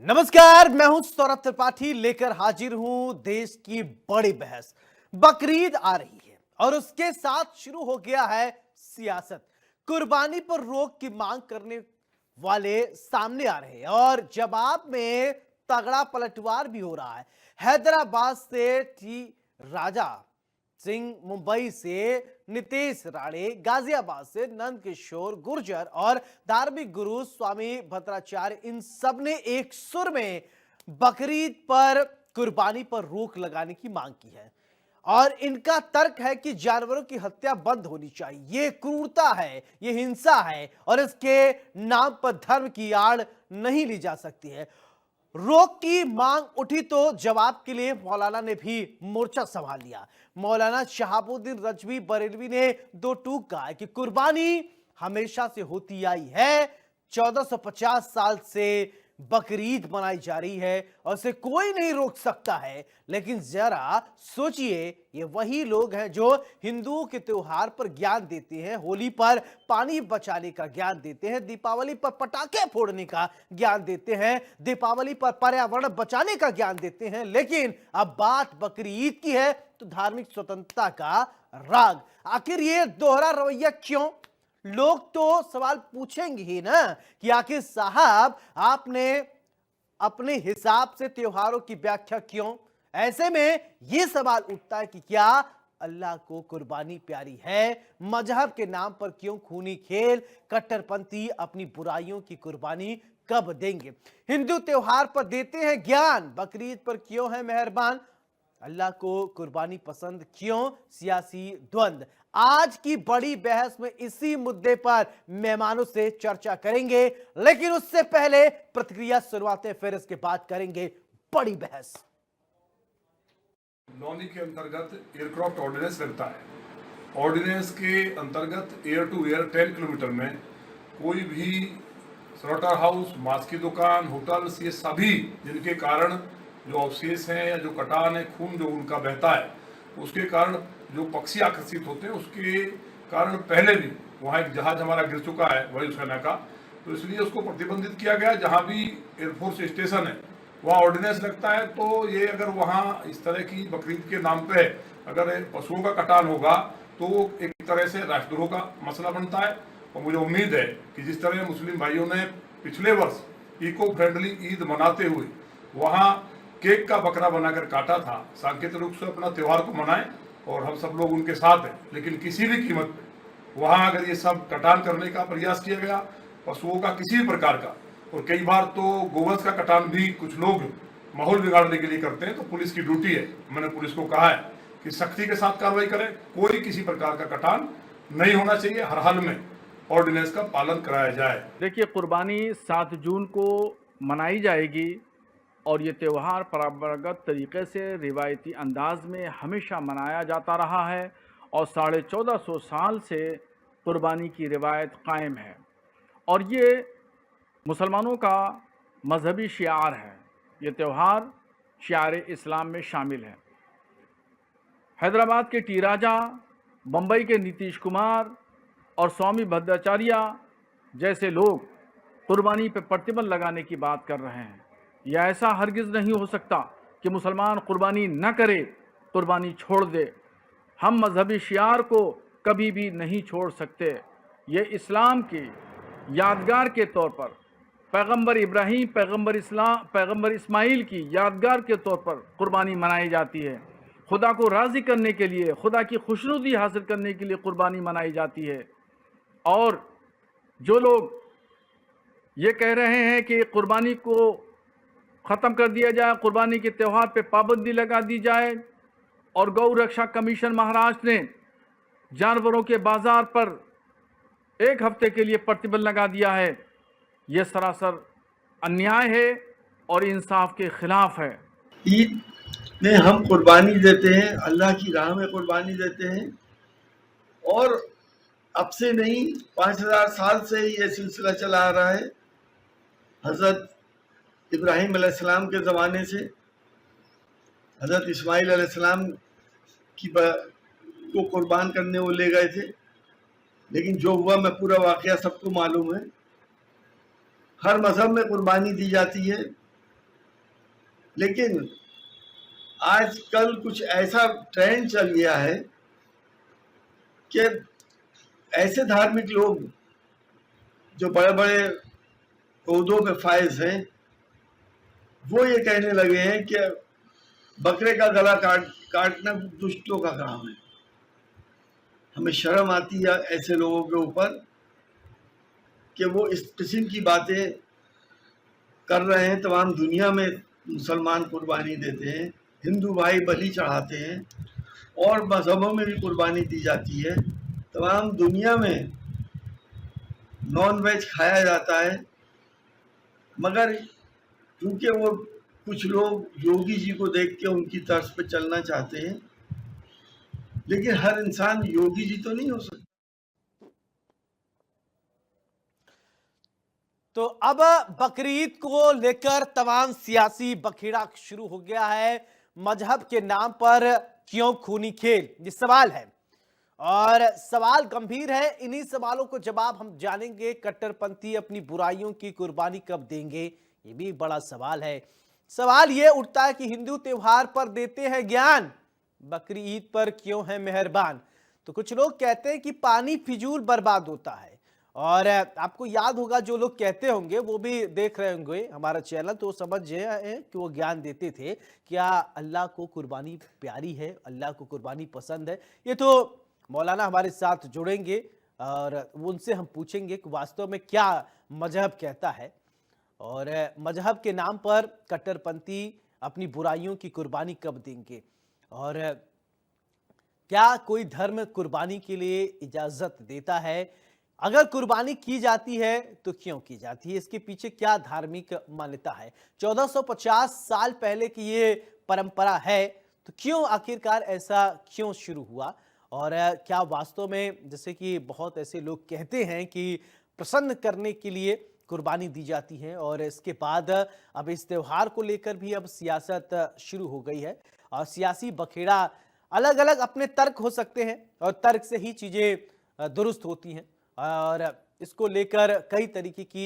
नमस्कार, मैं हूं सौरभ त्रिपाठी लेकर हाजिर हूं देश की बड़ी बहस। बकरीद आ रही है और उसके साथ शुरू हो गया है सियासत। कुर्बानी पर रोक की मांग करने वाले सामने आ रहे हैं और जवाब में तगड़ा पलटवार भी हो रहा है। हैदराबाद से टी राजा सिंह, मुंबई से नीतीश राणे, गाजियाबाद से नंद किशोर गुर्जर और धार्मिक गुरु स्वामी भद्राचार्य, इन सब ने एक सुर में बकरीद पर कुर्बानी पर रोक लगाने की मांग की है। और इनका तर्क है कि जानवरों की हत्या बंद होनी चाहिए, ये क्रूरता है, ये हिंसा है और इसके नाम पर धर्म की आड़ नहीं ली जा सकती है। रोक की मांग उठी तो जवाब के लिए मौलाना ने भी मोर्चा संभाल लिया। मौलाना शहाबुद्दीन रजवी बरेलवी ने दो टूक कहा कि कुर्बानी हमेशा से होती आई है, 1450 साल से बकरीद मनाई जा रही है और इसे कोई नहीं रोक सकता है। लेकिन जरा सोचिए, ये वही लोग हैं जो हिंदुओं के त्योहार पर ज्ञान देते हैं, होली पर पानी बचाने का ज्ञान देते हैं, दीपावली पर पटाखे फोड़ने का ज्ञान देते हैं, दीपावली पर पर्यावरण बचाने का ज्ञान देते हैं, लेकिन अब बात बकरीद की है तो धार्मिक स्वतंत्रता का राग। आखिर ये दोहरा रवैया क्यों? लोग तो सवाल पूछेंगे ही ना कि आखिर साहब आपने अपने हिसाब से त्योहारों की व्याख्या क्यों? ऐसे में यह सवाल उठता है कि क्या अल्लाह को कुर्बानी प्यारी है? मजहब के नाम पर क्यों खूनी खेल? कट्टरपंथी अपनी बुराइयों की कुर्बानी कब देंगे? हिंदू त्योहार पर देते हैं ज्ञान, बकरीद पर क्यों है मेहरबान? अल्लाह को कुर्बानी पसंद क्यों? सियासी द्वंद। आज की बड़ी बहस में इसी मुद्दे पर मेहमानों से चर्चा करेंगे, लेकिन उससे पहले प्रतिक्रिया सुनवाते हैं, फिर इसके बाद करेंगे बड़ी बहस। नौनी के अंतर्गत एयरक्राफ्ट ऑर्डिनेंस लगता है। ऑर्डिनेंस के अंतर्गत एयर टू एयर 10 किलोमीटर में कोई भी स्लॉटर हाउस, मांस की दुकान, होटल्स, ये सभी जिनके कारण जो अवशेष हैं या जो कटान है, खून जो उनका बहता है, उसके कारण जो पक्षी आकर्षित होते हैं, उसके कारण पहले भी वहाँ एक जहाज हमारा गिर चुका है वायुसेना का, तो इसलिए उसको प्रतिबंधित किया गया। जहाँ भी एयरफोर्स स्टेशन है वहाँ ऑर्डिनेंस लगता है, तो ये अगर वहाँ इस तरह की बकरीद के नाम पे अगर पशुओं का कटान होगा तो एक तरह से राष्ट्रद्रोह का मसला बनता है। और मुझे उम्मीद है कि जिस तरह मुस्लिम भाइयों ने पिछले वर्ष इको फ्रेंडली ईद मनाते हुए वहाँ केक का बकरा बनाकर काटा था, सांकेतिक रूप से अपना त्यौहार को मनाएं और हम सब लोग उनके साथ हैं, लेकिन किसी भी कीमत पे वहाँ अगर ये सब कटान करने का प्रयास किया गया, पशुओं का किसी भी प्रकार का, और कई बार तो गोवंश का कटान भी कुछ लोग माहौल बिगाड़ने के लिए करते हैं, तो पुलिस की ड्यूटी है, मैंने पुलिस को कहा है कि सख्ती के साथ कार्रवाई करें। कोई किसी प्रकार का कटान नहीं होना चाहिए, हर हाल में ऑर्डिनेंस का पालन कराया जाए। देखिए, कुर्बानी 7 जून को मनाई जाएगी और ये त्यौहार परंपरागत तरीके से रिवायती अंदाज में हमेशा मनाया जाता रहा है और 1450 साल से कुर्बानी की रिवायत कायम है और ये मुसलमानों का मजहबी शियार है। ये त्यौहार शियार इस्लाम में शामिल है। हैदराबाद के टी राजा, बम्बई के नीतीश कुमार और स्वामी भद्राचार्य जैसे लोग कुर्बानी पर प्रतिबंध लगाने की बात कर रहे हैं। यह ऐसा हरगिज़ नहीं हो सकता कि मुसलमान कुर्बानी न करे, कुर्बानी छोड़ दे। हम मजहबी शियार को कभी भी नहीं छोड़ सकते। ये इस्लाम की यादगार के तौर पर पैगंबर इब्राहीम, पैगंबर इस्माइल की यादगार के तौर पर कुर्बानी मनाई जाती है। खुदा को राज़ी करने के लिए, खुदा की खुशनुदी हासिल करने के लिए कुर्बानी मनाई जाती है। और जो लोग ये कह रहे हैं कि कुर्बानी को ख़त्म कर दिया जाए, कुर्बानी के त्यौहार पे पाबंदी लगा दी जाए, और गौ रक्षा कमीशन महाराष्ट्र ने जानवरों के बाज़ार पर 1 हफ्ते के लिए प्रतिबंध लगा दिया है, यह सरासर अन्याय है और इंसाफ के खिलाफ है। ईद में हम कुर्बानी देते हैं, अल्लाह की राह में कुर्बानी देते हैं, और अब से नहीं 5000 साल से ही ये सिलसिला चला आ रहा है। हज़रत इब्राहीम अलैहिस्सलाम के ज़माने से हज़रत इस्माइल अलैहिस्सलाम की को कुर्बान करने वो ले गए थे, लेकिन जो हुआ मैं पूरा वाक़या सबको मालूम है। हर मज़हब में कुर्बानी दी जाती है, लेकिन आजकल कुछ ऐसा ट्रेंड चल गया है कि ऐसे धार्मिक लोग जो बड़े बड़े ओहदों पे फायज हैं, वो ये कहने लगे हैं कि बकरे का गला काटना दुष्टों का काम है। हमें शर्म आती है ऐसे लोगों के ऊपर कि वो इस किस्म की बातें कर रहे हैं। तमाम दुनिया में मुसलमान कुर्बानी देते हैं, हिंदू भाई बलि चढ़ाते हैं, और मजहबों में भी कुर्बानी दी जाती है। तमाम दुनिया में नॉन वेज खाया जाता है, मगर क्योंकि वो कुछ लोग योगी जी को देख के उनकी तर्ज पे चलना चाहते हैं, लेकिन हर इंसान योगी जी तो नहीं हो सकता। तो अब बकरीद को लेकर तमाम सियासी बखेड़ा शुरू हो गया है। मजहब के नाम पर क्यों खूनी खेल, ये सवाल है और सवाल गंभीर है। इन्हीं सवालों को जवाब हम जानेंगे। कट्टरपंथी अपनी बुराइयों की कुर्बानी कब देंगे, ये भी बड़ा सवाल है। सवाल ये उठता है कि हिंदू त्योहार पर देते हैं ज्ञान, बकरी ईद पर क्यों है मेहरबान। तो कुछ लोग कहते हैं कि पानी फिजूल बर्बाद होता है, और आपको याद होगा जो लोग कहते होंगे वो भी देख रहे होंगे हमारा चैनल, तो समझ जाए कि वो ज्ञान देते थे क्या अल्लाह को कुर्बानी प्यारी है, अल्लाह को कुर्बानी पसंद है। ये तो मौलाना हमारे साथ जुड़ेंगे और उनसे हम पूछेंगे कि वास्तव में क्या मजहब कहता है, और मजहब के नाम पर कट्टरपंथी अपनी बुराइयों की कुर्बानी कब देंगे, और क्या कोई धर्म कुर्बानी के लिए इजाजत देता है। अगर कुर्बानी की जाती है तो क्यों की जाती है, इसके पीछे क्या धार्मिक मान्यता है। 1450 साल पहले की ये परंपरा है, तो क्यों आखिरकार ऐसा क्यों शुरू हुआ, और क्या वास्तव में जैसे कि बहुत ऐसे लोग कहते हैं कि प्रसन्न करने के लिए कुर्बानी दी जाती है, और इसके बाद अब इस त्योहार को लेकर भी अब सियासत शुरू हो गई है, और सियासी बखेड़ा अलग अलग अपने तर्क हो सकते हैं, और तर्क से ही चीज़ें दुरुस्त होती हैं, और इसको लेकर कई तरीके की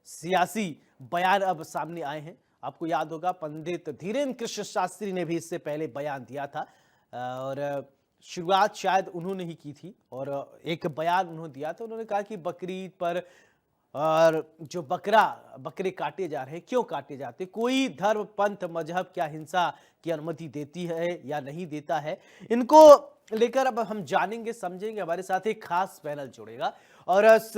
सियासी बयान अब सामने आए हैं। आपको याद होगा पंडित धीरेन्द्र कृष्ण शास्त्री ने भी इससे पहले बयान दिया था, और शुरुआत शायद उन्होंने ही की थी, और एक बयान उन्होंने दिया था। उन्होंने कहा कि बकरीद पर और जो बकरे काटे जा रहे हैं, क्यों काटे जाते, कोई धर्म पंथ मजहब क्या हिंसा की अनुमति देती है या नहीं देता है, इनको लेकर अब हम जानेंगे समझेंगे। हमारे साथ एक खास पैनल जुड़ेगा, और इस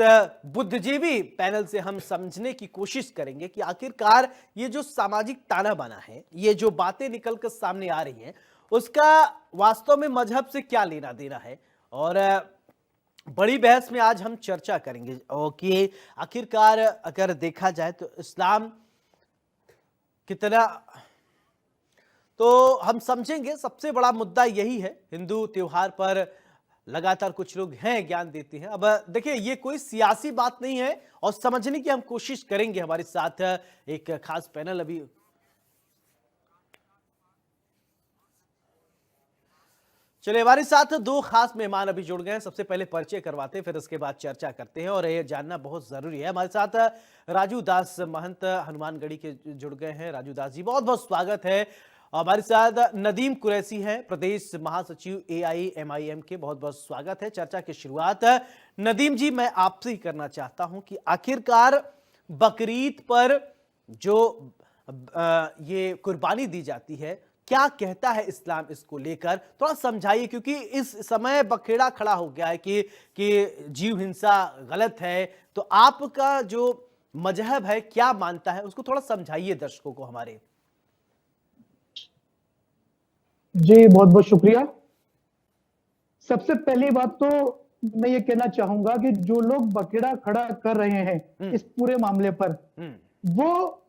बुद्धिजीवी पैनल से हम समझने की कोशिश करेंगे कि आखिरकार ये जो सामाजिक ताना बाना है, ये जो बातें निकल कर सामने आ रही हैं, उसका वास्तव में मजहब से क्या लेना देना है। और बड़ी बहस में आज हम चर्चा करेंगे और कि आखिरकार अगर देखा जाए तो इस्लाम कितना, तो हम समझेंगे सबसे बड़ा मुद्दा यही है। हिंदू त्योहार पर लगातार कुछ लोग हैं ज्ञान देते हैं। अब देखिए ये कोई सियासी बात नहीं है, और समझने की हम कोशिश करेंगे। हमारे साथ एक खास पैनल अभी, चलिए हमारे साथ दो खास मेहमान अभी जुड़ गए हैं। सबसे पहले परिचय करवाते हैं, फिर उसके बाद चर्चा करते हैं, और ये जानना बहुत जरूरी है। हमारे साथ राजू दास महंत हनुमानगढ़ी के जुड़ गए हैं। राजू दास जी बहुत बहुत स्वागत है। हमारे साथ नदीम कुरैशी हैं, प्रदेश महासचिव AIMIM के, बहुत बहुत स्वागत है। चर्चा की शुरुआत नदीम जी मैं आपसे ही करना चाहता हूं कि आखिरकार बकरीद पर जो ये कुर्बानी दी जाती है, क्या कहता है इस्लाम इसको लेकर, थोड़ा समझाइए, क्योंकि इस समय बखेड़ा खड़ा हो गया है कि जीव हिंसा गलत है। तो आपका जो मजहब है क्या मानता है, उसको थोड़ा समझाइए दर्शकों को हमारे। जी बहुत बहुत शुक्रिया। सबसे पहली बात तो मैं ये कहना चाहूंगा कि जो लोग बखेड़ा खड़ा कर रहे हैं इस पूरे मामले पर, वो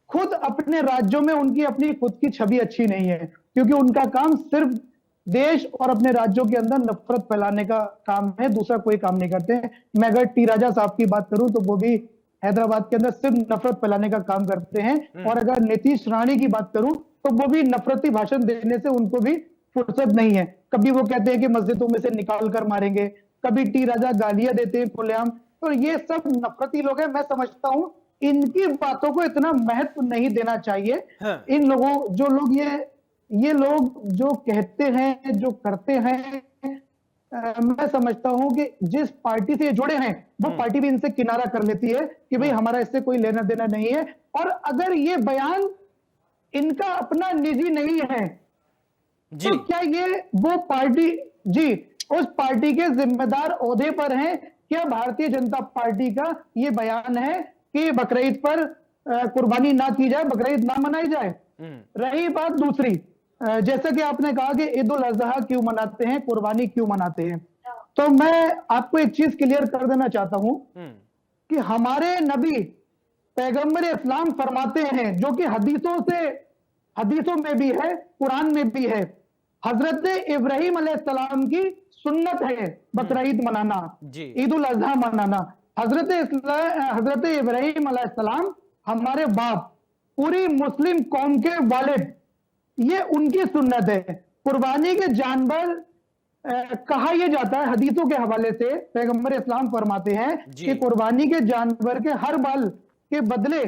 खुद अपने राज्यों में उनकी अपनी खुद की छवि अच्छी नहीं है, क्योंकि उनका काम सिर्फ देश और अपने राज्यों के अंदर नफरत फैलाने का काम है, दूसरा कोई काम नहीं करते हैं। मैं अगर टी राजा साहब की बात करूं तो वो भी हैदराबाद के अंदर सिर्फ नफरत फैलाने का काम करते हैं, और अगर नीतीश राणी की बात करूं तो वो भी नफरती भाषण देने से उनको भी फुर्सत नहीं है। कभी वो कहते हैं कि मस्जिदों में से निकाल कर मारेंगे, कभी टी राजा गालियां देते हैं खुलेआम। तो ये सब नफरती लोग हैं। मैं समझता हूं इनकी बातों को इतना महत्व नहीं देना चाहिए। हाँ। इन लोगों जो लोग ये लोग जो कहते हैं जो करते हैं, मैं समझता हूं कि जिस पार्टी से ये जुड़े हैं वो पार्टी भी इनसे किनारा कर लेती है कि भाई हमारा इससे कोई लेना देना नहीं है। और अगर ये बयान इनका अपना निजी नहीं है जी तो क्या ये वो पार्टी जी उस पार्टी के जिम्मेदार ओहदे पर हैं? क्या भारतीय जनता पार्टी का ये बयान है कि बकरीद पर कुर्बानी ना की जाए, बकरीद ना मनाई जाए? रही बात दूसरी, जैसा कि आपने कहा कि ईद उल अजहा क्यों मनाते हैं, कुर्बानी क्यों मनाते हैं, तो मैं आपको एक चीज क्लियर कर देना चाहता हूं कि हमारे नबी पैगंबर इस्लाम फरमाते हैं, जो कि हदीसों में भी है, कुरान में भी है, हजरत इब्राहिम अलैहिस्सलाम की सुन्नत है बकरीद मनाना, जी। ईद उल अजहा मनाना। हजरत इब्राहिम अलैहिस्सलाम हमारे बाप, पूरी मुस्लिम कौम के वालिद, ये उनकी सुन्नत है। कुर्बानी के जानवर कहा यह जाता है, हदीसों के हवाले से पैगंबर इस्लाम फरमाते हैं कि कुर्बानी के जानवर के हर बाल के बदले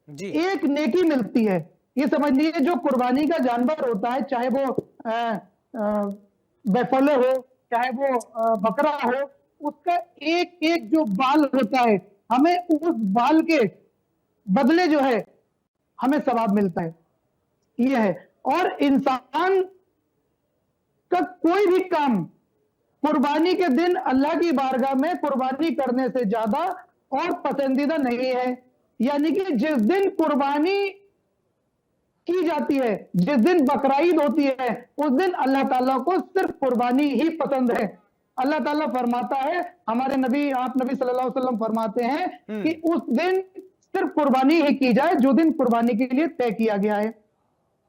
जी एक नेकी मिलती है। ये समझ लीजिए जो कुर्बानी का जानवर होता है, चाहे वो बैफलो हो, चाहे वो बकरा हो, उसका एक एक जो बाल होता है, हमें उस बाल के बदले जो है हमें सवाब मिलता है। ये है। और इंसान का कोई भी काम कुर्बानी के दिन अल्लाह की बारगाह में कुर्बानी करने से ज्यादा और पसंदीदा नहीं है। यानी कि जिस दिन कुर्बानी की जाती है, जिस दिन बकरीद होती है, उस दिन अल्लाह ताला को सिर्फ कुर्बानी ही पसंद है। अल्लाह ताला फरमाता है, हमारे नबी सल्लल्लाहु अलैहि वसल्लम फरमाते हैं कि उस दिन सिर्फ कुर्बानी ही की जाए जो दिन कुर्बानी के लिए तय किया गया है।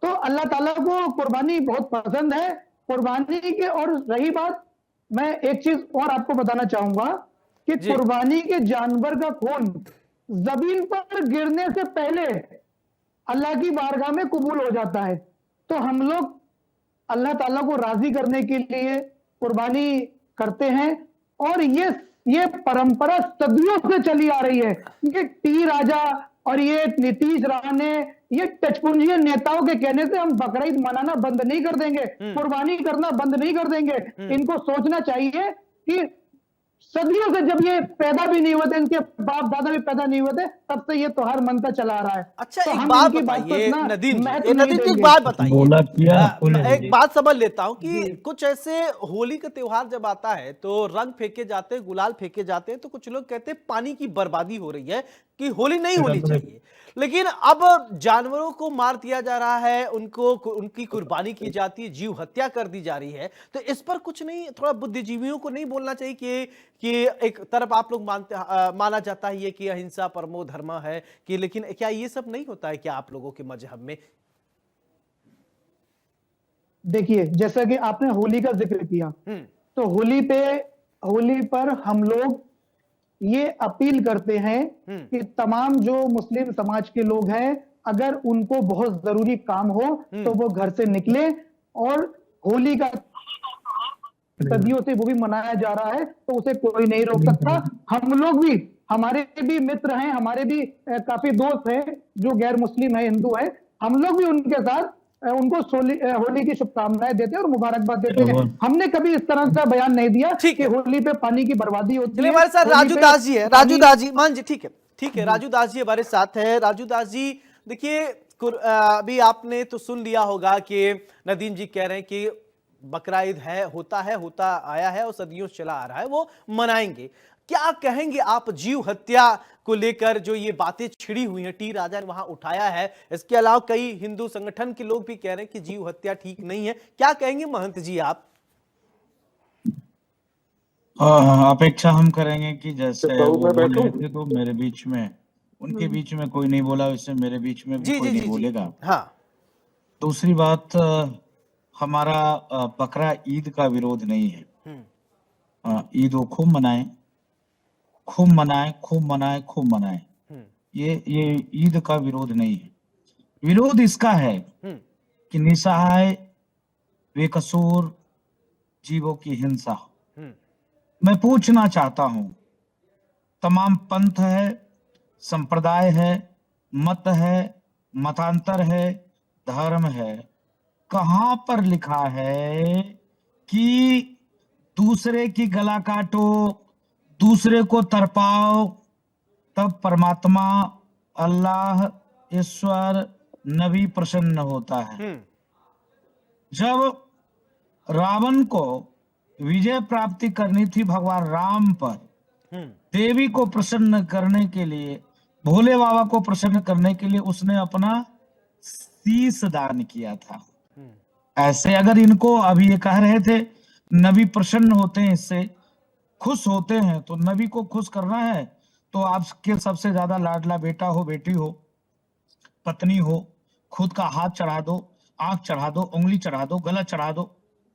तो अल्लाह ताला को कुर्बानी बहुत पसंद है। कुर्बानी के, और रही बात, मैं एक चीज और आपको बताना चाहूंगा कि कुर्बानी के जानवर का खून जमीन पर गिरने से पहले अल्लाह की बारगाह में कबूल हो जाता है। तो हम लोग अल्लाह ताला को राजी करने के लिए कुर्बानी करते हैं, और ये परंपरा सदियों से चली आ रही है। ये टी राजा और ये नीतीश राणे, ये टचपुंजिया नेताओं के कहने से हम बकरीद मनाना बंद नहीं कर देंगे, कुर्बानी करना बंद नहीं कर देंगे। इनको सोचना चाहिए कि सदियों से, जब ये पैदा भी नहीं हुए थे, इनके बाप दादा भी पैदा नहीं हुए थे, तब से ये त्योहार मनता चला आ रहा है। अच्छा, तो एक हम बात इनकी बात को बताइए इतना नदीम महत्व जी, नहीं नदीम जी एक देंगे। बात बताइए। बोला किया मैं एक बात समझ लेता हूं कि कुछ ऐसे होली का त्योहार जब आता है तो रंग फेंके जाते हैं, गुलाल फेंके जाते हैं, तो कुछ लोग कहते हैं पानी की बर्बादी हो रही है, कि होली नहीं होनी चाहिए। लेकिन अब जानवरों को मार दिया जा रहा है, उनकी कुर्बानी की जाती है, जीव हत्या कर दी जा रही है, तो इस पर कुछ नहीं, थोड़ा बुद्धिजीवियों को नहीं बोलना चाहिए कि एक तरफ आप लोग माना जाता है ये कि अहिंसा परमो धर्म है, कि लेकिन क्या ये सब नहीं होता है क्या आप लोगों के मजहब में? देखिए, जैसा कि आपने होली का जिक्र किया, तो होली पर हम लोग ये अपील करते हैं कि तमाम जो मुस्लिम समाज के लोग हैं, अगर उनको बहुत जरूरी काम हो तो वो घर से निकले, और होली का सदियों से वो भी मनाया जा रहा है, तो उसे कोई नहीं रोक सकता। हम लोग भी, हमारे भी मित्र हैं, हमारे भी काफी दोस्त हैं जो गैर मुस्लिम है, हिंदू है, हम लोग भी उनके साथ उनको होली की शुभकामनाएं देते हैं और मुबारकबाद देते हैं। हमने कभी इस तरह का बयान नहीं दिया कि होली पे पानी की बर्बादी होती है। हमारे साथ राजू दास जी है, राजू दास जी, मान जी, ठीक है, राजू दास जी हमारे साथ है। राजू दास जी, देखिए, अभी आपने तो सुन लिया होगा कि नदीम जी कह रहे हैं कि बकरीद है, होता आया है और सदियों से चला आ रहा है, वो मनाएंगे। क्या कहेंगे आप जीव हत्या को लेकर, जो ये बातें छिड़ी हुई हैं, टी राजा ने वहां उठाया है, इसके अलावा कई हिंदू संगठन के लोग भी कह रहे हैं कि जीव हत्या ठीक नहीं है, क्या कहेंगे महंत जी आप? अपेक्षा हम करेंगे कि जैसे वो बोल रहे थे तो मेरे बीच में, उनके बीच में कोई नहीं बोला, वैसे मेरे बीच में भी कोई नहीं बोलेगा। हाँ। दूसरी बात, हमारा बकरा ईद का विरोध नहीं है। ईद वो खूब मनाए। ये ईद का विरोध नहीं है। विरोध इसका है कि निसहाय बेकसूर जीवों की हिंसा। मैं पूछना चाहता हूं तमाम पंथ है, संप्रदाय है, मत है, मतांतर है, धर्म है। कहां पर लिखा है कि दूसरे की गला काटो, दूसरे को तरपाओ, तब परमात्मा, अल्लाह, ईश्वर, नबी प्रसन्न होता है। जब रावण को विजय प्राप्ति करनी थी भगवान राम पर, देवी को प्रसन्न करने के लिए, भोले बाबा को प्रसन्न करने के लिए उसने अपना शीश दान किया था। ऐसे अगर इनको अभी ये कह रहे थे नबी प्रसन्न होते हैं, इससे खुश होते हैं, तो नबी को खुश करना है तो आपके सबसे ज्यादा लाडला बेटा हो, बेटी हो, पत्नी हो, खुद का हाथ चढ़ा दो, आंख चढ़ा दो, उंगली चढ़ा दो, गला चढ़ा दो,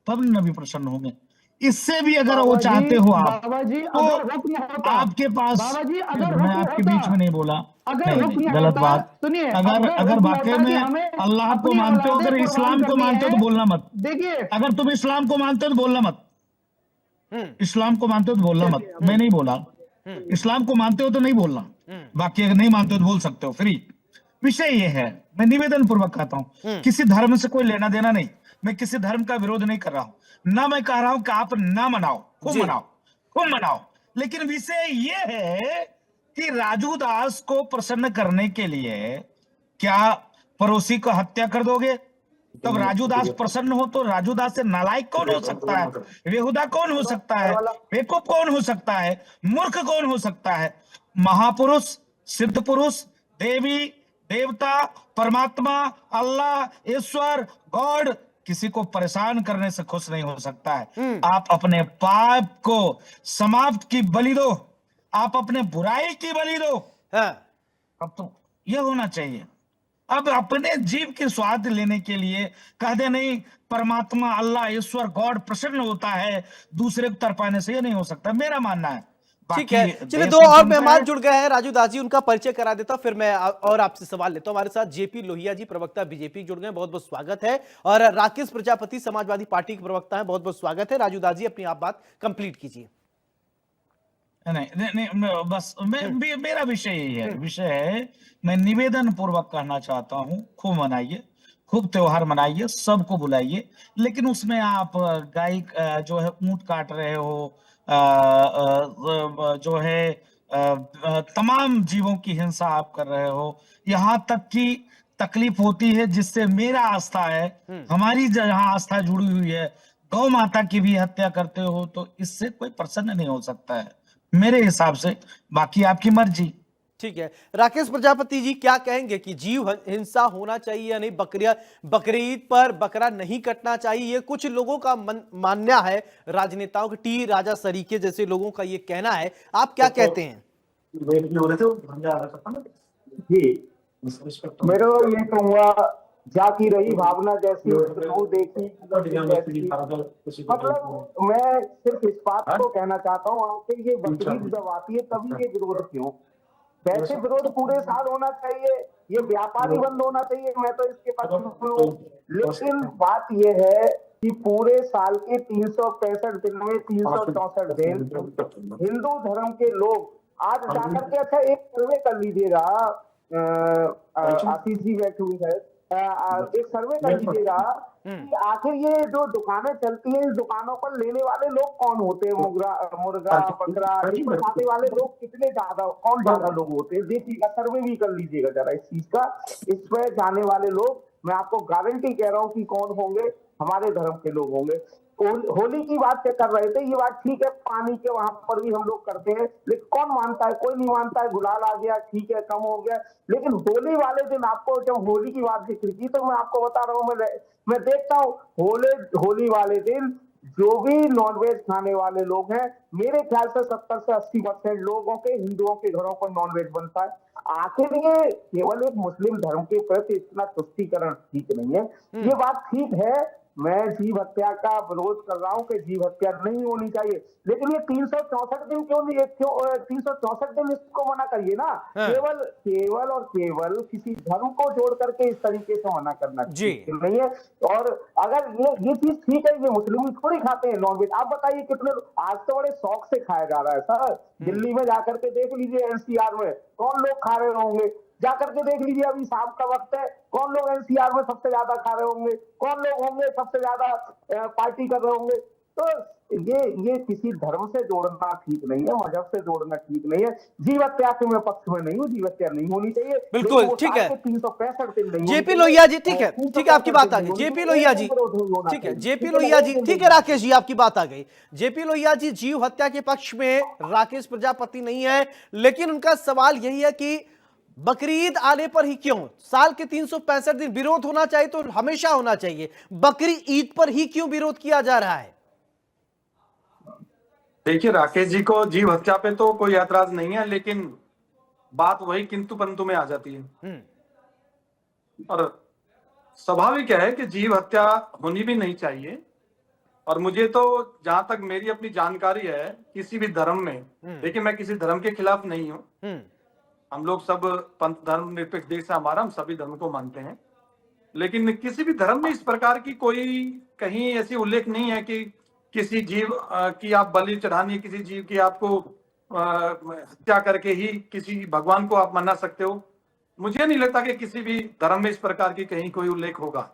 तब नबी प्रसन्न होंगे। इससे भी अगर वो चाहते हो आप, बाबा जी, तो अगर हुक्म होता, आपके पास, बाबा जी, अगर मैं हुक्म आपके होता, बीच में नहीं बोला, अगर नहीं हुक्म नहीं, गलत होता, बात। सुनिए, अगर हुक्म वाकई होता कि में हमें अल्लाह को अपनी मानते हो, औलादें अगर कुर्बान इस्लाम को करनी मानते हो है, तो बोलना मत। देखिए, अगर तुम इस्लाम को मानते हो तो बोलना मत। इस्लाम को मानते हो तो बोलना मत। मैं नहीं बोला, इस्लाम को मानते हो तो नहीं बोलना, बाकी अगर नहीं मानते हो तो बोल सकते हो, फ्री। विषय ये है, मैं निवेदन पूर्वक कहता हूं, किसी धर्म से कोई लेना देना नहीं, मैं किसी धर्म का विरोध नहीं कर रहा हूं, ना मैं कह रहा हूं कि आप ना मनाओ, खूब मनाओ, खूब मनाओ, लेकिन विषय ये है कि राजू दास को प्रसन्न करने के लिए क्या पड़ोसी को हत्या कर दोगे? तब राजू दास प्रसन्न हो तो राजू दास से नालायक कौन हो सकता है? बेहुदा कौन हो सकता है? बेवकूफ कौन हो सकता है? मूर्ख कौन हो सकता है? महापुरुष, सिद्ध पुरुष, देवी देवता, परमात्मा, अल्लाह, ईश्वर, गॉड किसी को परेशान करने से खुश नहीं हो सकता है। आप अपने पाप को समाप्त की बलि दो, आप अपने बुराई की बलि दो। अब तो यह होना चाहिए। अब अपने जीव के स्वाद लेने के लिए कह दे नहीं परमात्मा, अल्लाह, ईश्वर, गॉड प्रसन्न होता है, दूसरे को तरपाने से ये नहीं हो सकता, मेरा मानना है। ठीक है, चलिए दो और मेहमान जुड़ गए हैं राजू दास जी, उनका परिचय करा देता हूं, फिर मैं और आपसे सवाल लेता हूं। हमारे साथ जेपी लोहिया जी, प्रवक्ता बीजेपी जुड़ गए, बहुत बहुत स्वागत है। और राकेश प्रजापति, समाजवादी पार्टी के प्रवक्ता हैं, बहुत बहुत स्वागत है। राजू दास जी, अपनी आप बात कंप्लीट कीजिए। नहीं, बस मेरा विषय यही है, विषय है मैं निवेदन पूर्वक कहना चाहता हूं, खूब मनाइए, खूब त्योहार मनाइए, सबको बुलाइए, लेकिन उसमें आप गाय जो है ऊंट काट रहे हो, जो है तमाम जीवों की हिंसा आप कर रहे हो, यहां तक कि तकलीफ होती है जिससे मेरा आस्था है, हमारी जहां आस्था जुड़ी हुई है, गौ माता की भी हत्या करते हो, तो इससे कोई प्रसन्न नहीं हो सकता है मेरे हिसाब से, बाकी आपकी मर्जी। ठीक है, राकेश प्रजापति जी क्या कहेंगे कि जीव हिंसा होना चाहिए या नहीं? बकरीद पर बकरा नहीं कटना चाहिए, ये कुछ लोगों का मानना है, राजनेताओं के टी राजा सरीके जैसे लोगों का ये कहना है, आप क्या कहते हैं? जी, मेरा ये कहूंगा, जाती रही भावना जैसी वो देखी, मतलब मैं सिर्फ इस बात को कहना चाहता हूँ, आखिर ये बकरीद जब आती है तभी ये विरोध क्यों? वैसे विरोध पूरे साल होना चाहिए, ये व्यापारी बंद होना चाहिए, मैं तो इसके पक्ष में हूँ। लेकिन बात ये है कि पूरे साल के 365 दिन में 364 दिन हिंदू धर्म के लोग आज जाकर के, अच्छा एक सर्वे कर लीजिएगा, आशीष जी बैठे हुए हैं, एक सर्वे कर लीजिएगा कि आखिर ये जो दुकानें चलती हैं, इस दुकानों पर लेने वाले लोग कौन होते हैं? मुर्गा बकरा खाने वाले लोग कितने ज्यादा, कौन ज्यादा लोग होते हैं? देखिएगा, सर्वे भी कर लीजिएगा जरा इस चीज का। इस पे जाने वाले लोग मैं आपको गारंटी कह रहा हूँ कि कौन होंगे, हमारे धर्म के लोग होंगे। होली की बात कर रहे थे, ये बात ठीक है, पानी के वहां पर भी हम लोग करते हैं, लेकिन कौन मानता है? कोई नहीं मानता है। गुलाल आ गया, ठीक है, कम हो गया, लेकिन होली वाले दिन आपको, जब होली की बात जिक्र की तो मैं आपको बता रहा हूँ, मैं देखता हूँ होली वाले दिन जो भी नॉनवेज खाने वाले लोग हैं, मेरे ख्याल से 70 से 80% लोगों के, हिंदुओं के घरों पर नॉनवेज बनता है। आखिर ये केवल एक मुस्लिम धर्म के प्रति इतना तुष्टीकरण ठीक नहीं है। ये बात ठीक है मैं जीव हत्या का विरोध कर रहा हूं कि जीव हत्या नहीं होनी चाहिए, लेकिन ये 364 दिन क्यों नहीं, 364 दिन इसको मना करिए ना। हाँ। केवल और केवल किसी धर्म को जोड़ करके इस तरीके से मना करना जी। ठीक नहीं है। और अगर ये चीज ठीक है, ये मुस्लिम थोड़ी खाते हैं नॉनवेज, आप बताइए कितने आज तो बड़े शौक से खाया जा रहा है सर। दिल्ली में जाकर के देख लीजिए, एनसीआर में कौन लोग खा रहे होंगे, जाकर के देख लीजिए, अभी शाम का वक्त है, कौन लोग एनसीआर में सबसे ज्यादा खा रहे होंगे, कौन लोग होंगे सबसे ज्यादा पार्टी कर रहे होंगे। तो ये किसी धर्म से जोड़ना ठीक नहीं है, मजहब से जोड़ना ठीक नहीं है। जीव हत्या के मैं पक्ष में नहीं हूँ, जीव हत्या नहीं होनी चाहिए, बिल्कुल, लेकिन वो ठीक है। 365 दिन नहीं होनी जेपी चाहिए। लोहिया जी, ठीक है, 365 ठीक है, आपकी बात आ गई। दिन जेपी होनी लोहिया जी, चाहिए, विरोध नहीं होना ठीक है, चाहिए। जेपी ठीक है, लोहिया जी, लेकिन ठीक है, राकेश जी आपकी बात आ गई। जेपी लोहिया जी जीव हत्या के पक्ष में राकेश प्रजापति नहीं है, लेकिन उनका सवाल यही है कि बकरीद आने पर ही क्यों, साल के 365 दिन विरोध होना चाहिए तो हमेशा होना चाहिए, बकरी ईद पर ही क्यों विरोध किया जा रहा है? देखिए, राकेश जी को जीव हत्या पे तो कोई ऐतराज नहीं है, लेकिन बात वही किंतु परंतु में आ जाती है। और स्वाभाविक है कि जीव हत्या होनी भी नहीं चाहिए। और मुझे तो जहां तक मेरी अपनी जानकारी है, किसी भी धर्म में, देखिए मैं किसी धर्म के खिलाफ नहीं हूं, हम लोग सब पंथ धर्म निरपेक्ष देश है हमारा, हम सभी धर्म को मानते हैं, लेकिन किसी भी धर्म में इस प्रकार की कोई कहीं ऐसी उल्लेख नहीं है कि किसी जीव की आप बलि चढ़ानी, किसी जीव की आपको हत्या करके ही किसी भगवान को आप मना सकते हो। मुझे नहीं लगता कि किसी भी धर्म में इस प्रकार की कहीं कोई उल्लेख होगा।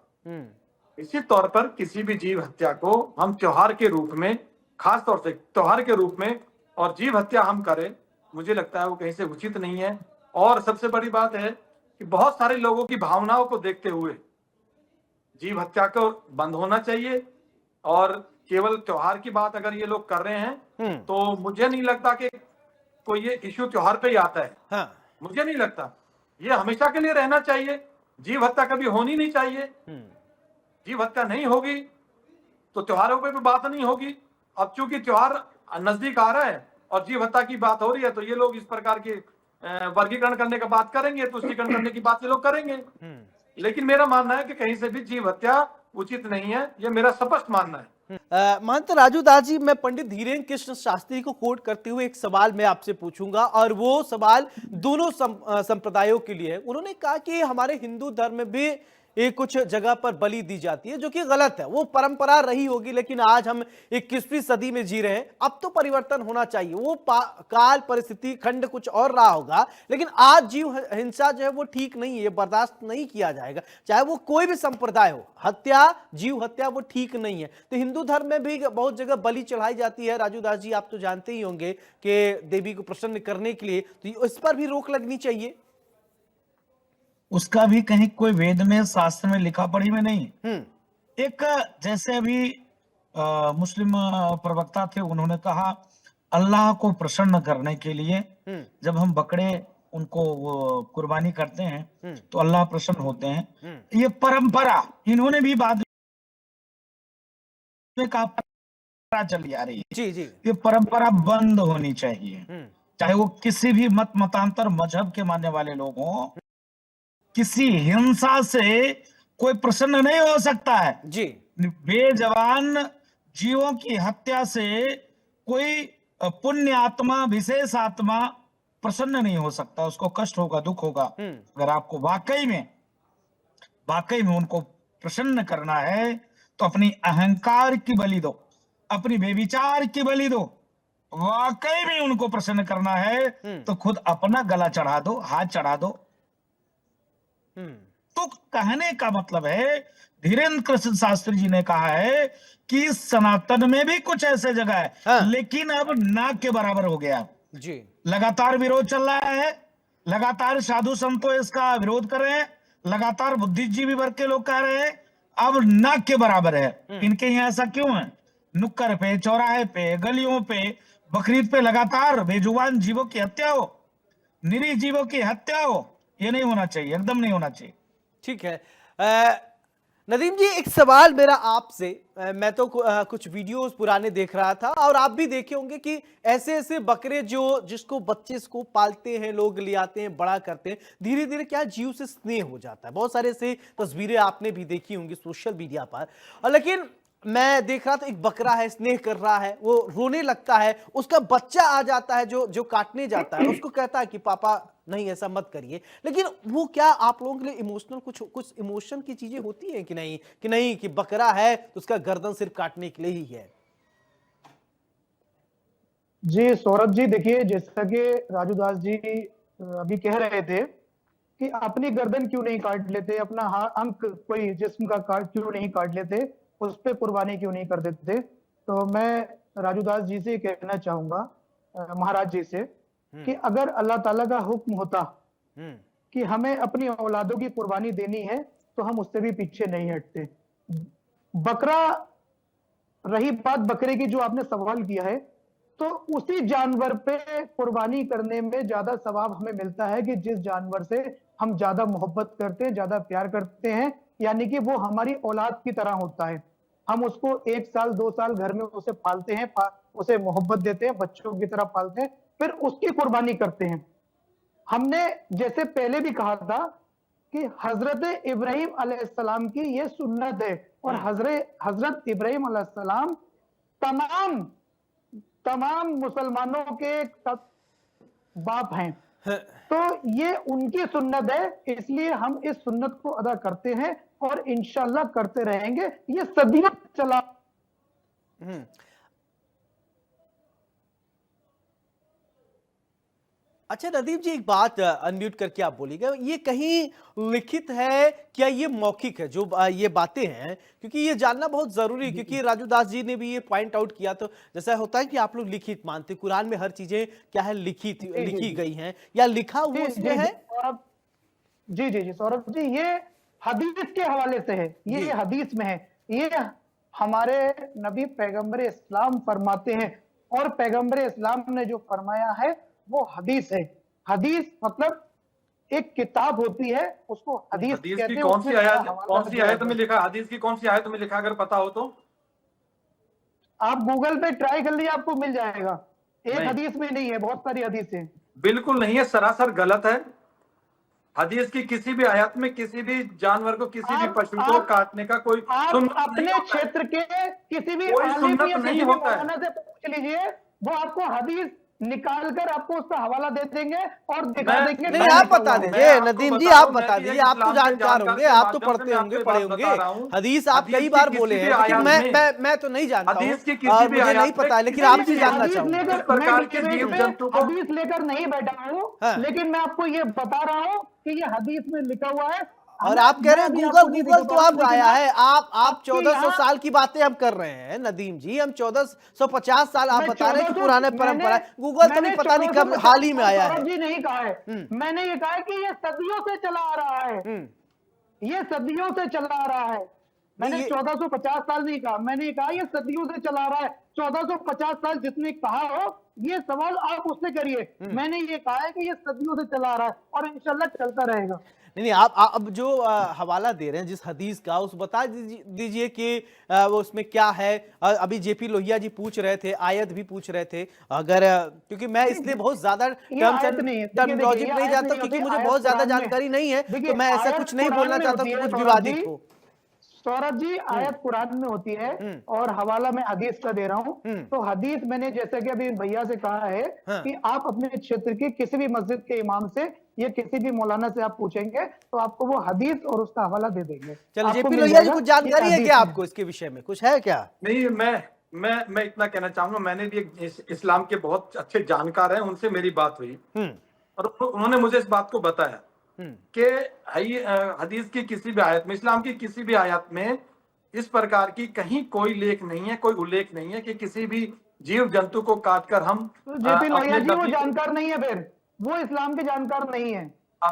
इसी तौर पर किसी भी जीव हत्या को हम त्योहार के रूप में, खास तौर से त्योहार के रूप में, और जीव हत्या हम करें, मुझे लगता है वो कहीं से उचित नहीं है। और सबसे बड़ी बात है कि बहुत सारे लोगों की भावनाओं को देखते हुए जीव हत्या को बंद होना चाहिए। और केवल त्योहार की बात अगर ये लोग कर रहे हैं तो मुझे नहीं लगता कि कोई ये इश्यू त्योहार पे ही आता है। हाँ। मुझे नहीं लगता, ये हमेशा के लिए रहना चाहिए। जीव हत्या कभी होनी नहीं चाहिए। जीव हत्या नहीं होगी तो त्योहारों पे भी बात नहीं होगी। अब चूंकि त्योहार नजदीक आ रहा है और जीव हत्या की बात हो रही है, तो ये लोग इस प्रकार के वर्गीकरण करने का बात करेंगे, तुष्टीकरण करने की बात ये लोग करेंगे। लेकिन मेरा मानना है कि कहीं से भी जीव हत्या उचित नहीं है, ये मेरा स्पष्ट मानना है। महंत राजू दास जी, मैं पंडित धीरेन्द्र कृष्ण शास्त्री को कोट करते हुए एक सवाल मैं आपसे पूछूंगा, और वो सवाल दोनों संप्रदायों के लिए है। उन्होंने कहा कि हमारे हिंदू धर्म में भी एक कुछ जगह पर बलि दी जाती है, जो कि गलत है, वो परंपरा रही होगी, लेकिन आज हम 21वीं सदी में जी रहे हैं, अब तो परिवर्तन होना चाहिए। वो काल परिस्थिति खंड कुछ और रहा होगा, लेकिन आज जीव हिंसा जो है वो ठीक नहीं है, बर्दाश्त नहीं किया जाएगा, चाहे वो कोई भी संप्रदाय हो। हत्या, जीव हत्या वो ठीक नहीं है। तो हिंदू धर्म में भी बहुत जगह बलि चढ़ाई जाती है। राजू दास जी, आप तो जानते ही होंगे कि देवी को प्रसन्न करने के लिए, तो इस पर भी रोक लगनी चाहिए। उसका भी कहीं कोई वेद में, शास्त्र में, लिखा पढ़ी में नहीं। एक जैसे अभी मुस्लिम प्रवक्ता थे, उन्होंने कहा अल्लाह को प्रसन्न करने के लिए जब हम बकरे उनको वो कुर्बानी करते हैं तो अल्लाह प्रसन्न होते हैं। ये परंपरा इन्होंने भी बाद में कहा चली आ रही है। जी जी। ये परंपरा बंद होनी चाहिए, चाहे वो किसी भी मत मतांतर मजहब के मानने वाले लोग हों। किसी हिंसा से कोई प्रसन्न नहीं हो सकता है जी। बेजवान जीवों की हत्या से कोई पुण्य आत्मा, विशेष आत्मा प्रसन्न नहीं हो सकता, उसको कष्ट होगा, दुख होगा। अगर आपको वाकई में उनको प्रसन्न करना है तो अपनी अहंकार की बलि दो, अपनी बेविचार की बलि दो। वाकई में उनको प्रसन्न करना है तो खुद अपना गला चढ़ा दो, हाथ चढ़ा दो। तो कहने का मतलब है, धीरेन्द्र कृष्ण शास्त्री जी ने कहा है कि सनातन में भी कुछ ऐसे जगह है, हाँ। लेकिन अब नाक के बराबर हो गया जी। लगातार विरोध चल रहा है, लगातार साधु संतों इसका विरोध कर रहे हैं, लगातार बुद्धिजीवी वर्ग के लोग कह रहे हैं, अब नाक के बराबर है। इनके यहाँ ऐसा क्यों है? नुक्कड़ पे, चौराहे पे, गलियों पे, बकरीद पे लगातार बेजुबान जीवों की हत्या हो, निरीह जीवों की हत्या हो। ये नहीं होना चाहिए, एकदम नहीं होना चाहिए। ठीक है। नदीम जी, एक सवाल मेरा आपसे, मैं तो कुछ वीडियोस पुराने देख रहा था और आप भी देखे होंगे कि ऐसे ऐसे बकरे जिसको बच्चे इसको पालते हैं, लोग ले आते हैं, बड़ा करते हैं, धीरे धीरे क्या जीव से स्नेह हो जाता है। बहुत सारे ऐसे तस्वीरें आपने भी देखी होंगी सोशल मीडिया पर। लेकिन मैं देख रहा था, एक बकरा है, स्नेह कर रहा है, वो रोने लगता है, उसका बच्चा आ जाता है जो जो काटने जाता है, उसको कहता है कि पापा नहीं ऐसा मत करिए। लेकिन वो क्या आप लोगों के लिए इमोशनल कुछ इमोशन की चीजें होती हैं कि नहीं कि बकरा है तो उसका गर्दन सिर्फ काटने के लिए ही है? जी सौरभ जी, देखिए जैसा कि राजू दास जी अभी कह रहे थे कि अपनी गर्दन क्यों नहीं काट लेते, अपना अंग कोई जिस्म का काट क्यों नहीं काट लेते, उस पर कुर्बानी क्यों नहीं कर देते। तो मैं राजू दास जी से कहना चाहूंगा, महाराज जी से, कि अगर अल्लाह ताला का हुक्म होता कि हमें अपनी औलादों की कुर्बानी देनी है तो हम उससे भी पीछे नहीं हटते। बकरा, रही बात बकरे की जो आपने सवाल किया है, तो उसी जानवर पे कुर्बानी करने में ज्यादा सवाब हमें मिलता है कि जिस जानवर से हम ज्यादा मोहब्बत करते हैं, ज्यादा प्यार करते हैं, यानी कि वो हमारी औलाद की तरह होता है। हम उसको 1 साल 2 साल घर में उसे पालते हैं, उसे मोहब्बत देते हैं, बच्चों की तरह पालते हैं, फिर उसकी कुर्बानी करते हैं। हमने जैसे पहले भी कहा था कि हजरत इब्राहिम अलैहिस्सलाम की ये सुन्नत है, और हजरत इब्राहिम अलैहिस्सलाम तमाम मुसलमानों के बाप हैं। तो ये उनकी सुन्नत है, इसलिए हम इस सुन्नत को अदा करते हैं और इंशाल्लाह करते रहेंगे। ये सदियों चला। अच्छा नदीम जी, एक बात अनम्यूट करके आप बोलिएगा, ये कहीं लिखित है क्या ये मौखिक है जो ये बातें हैं? क्योंकि ये जानना बहुत जरूरी है, क्योंकि राजू दास जी ने भी ये पॉइंट आउट किया। तो जैसा होता है कि आप लोग लिखित मानते, कुरान में हर चीजें क्या है लिखी गई हैं या लिखा हुआ उसमें है? जी जी जी सौरभ जी, ये हदीस के हवाले से है, ये हदीस में है, ये हमारे नबी पैगंबर इस्लाम फरमाते हैं, और पैगंबर इस्लाम ने जो फरमाया है वो हदीस है। हदीस मतलब एक किताब होती है, उसको हदीस कहते हैं। कौन सी आयत में लिखा, हदीस की कौन सी आयत में लिखा, अगर पता हो तो आप गूगल पे ट्राई कर लीजिए, आपको मिल जाएगा। एक हदीस में नहीं है, बहुत सारी हदीस है। बिल्कुल नहीं है, सरासर गलत है। हदीस की किसी भी आयत में किसी भी जानवर को, किसी भी पशु को काटने का कोई अपने क्षेत्र के किसी भी आलिम या किसी भी मौलाना से पूछ लीजिए, वो आपको हदीस निकाल कर आपको उसका हवाला दे देंगे और दिखा देंगे। नहीं, आप बता दीजिए नदीम जी, आप बता दीजिए, आप तो जानकार होंगे, आप तो पढ़ते होंगे, पढ़े होंगे हदीस, आप कई बार बोले हैं, लेकिन मैं तो नहीं जानता हूँ, मुझे नहीं पता, लेकिन आपसे जानना चाहूंगा। हदीस लेकर नहीं बैठा हूँ, लेकिन मैं आपको ये बता रहा हूँ कि ये हदीस में लिखा हुआ है। और आप कह रहे हैं गूगल तो आप आया है, आप 1400 साल की बातें हम कर रहे हैं नदीम जी, हम 1450 साल आप बता रहे हैं कि पुराने परंपरा। गूगल तो नहीं, पता नहीं कब हाल ही में आया है। जी नहीं कहा है, मैंने ये कहा है कि ये सदियों से चला आ रहा है, ये सदियों से चला आ रहा है। मैंने 1450 साल नहीं कहा, मैंने कहा ये सदियों से चला आ रहा है। 1450 साल जिसने कहा हो, ये सवाल आप उससे करिए। मैंने ये कहा है कि ये सदियों से चला आ रहा है और इंशाल्लाह चलता रहेगा। नहीं, आप अब जो हवाला दे रहे हैं जिस हदीस का, उस बता दीजिए कि वो उसमें क्या है। अभी जेपी लोहिया जी पूछ रहे थे, आयत भी पूछ रहे थे, अगर क्योंकि मैं इसलिए बहुत ज्यादा टर्मिनोलॉजी नहीं जानता, क्योंकि मुझे बहुत ज्यादा जानकारी नहीं है, तो मैं ऐसा कुछ नहीं बोलना चाहता कि कुछ विवादित हो। सौरभ जी, आयत कुरान में होती है और हवाला मैं हदीस का दे रहा हूँ। तो हदीस मैंने जैसे कि अभी भैया से कहा है कि आप अपने क्षेत्र की किसी भी मस्जिद के इमाम से या किसी भी मौलाना से आप पूछेंगे तो आपको वो हदीस और उसका हवाला दे देंगे। चलो जेपी लोहिया जी, कुछ जानकारी है क्या आपको इसके विषय में, कुछ है क्या? नहीं, मैं इतना कहना चाहूंगा, मैंने भी इस्लाम के बहुत अच्छे जानकार हैं, उनसे मेरी बात हुई और उन्होंने मुझे इस बात को बताया कि हदीस की किसी भी आयत में, इस्लाम की किसी भी आयत में इस प्रकार की कहीं कोई लेख नहीं है, कोई उल्लेख नहीं है कि किसी भी जीव जंतु को काटकर हम। जेपी लोहिया जी वो जानकार नहीं है, फिर वो इस्लाम के जानकार नहीं है।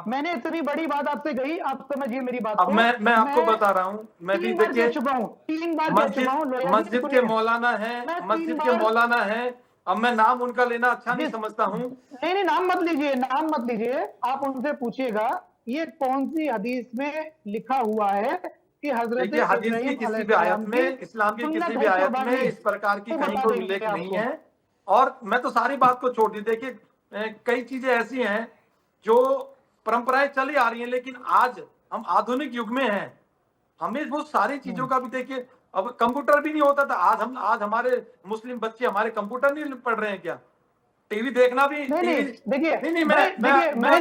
मैंने इतनी बड़ी बात आपसे कही, आप समझिए मेरी बात को। मैं आपको बता रहा हूँ, मैं भी देखिए 3 बार कह चुका हूँ। मस्जिद के मौलाना है, मस्जिद के मौलाना है, अब मैं नाम उनका लेना अच्छा नहीं समझता हूँ। नहीं, नाम मत लीजिए, नाम मत लीजिए, आप उनसे पूछिएगा ये कौन सी हदीस में लिखा हुआ है कि हजरत देखिए, हदीस की इब्राहिम किसी भी आयत में, इस्लाम की किसी भी आयत में इस प्रकार की कहीं कोई उल्लेख नहीं है। और मैं तो सारी बात को छोड़ दी, देखिए कई चीजें ऐसी हैं जो परंपराएं चली आ रही हैं, लेकिन आज हम आधुनिक युग में हैं, हमें वो सारी चीजों का भी देखिए, अब कंप्यूटर भी नहीं होता था, आज हमारे मुस्लिम बच्चे हमारे कंप्यूटर नहीं पढ़ रहे हैं क्या? टीवी देखना भी, नहीं नहीं देखिए नहीं मैं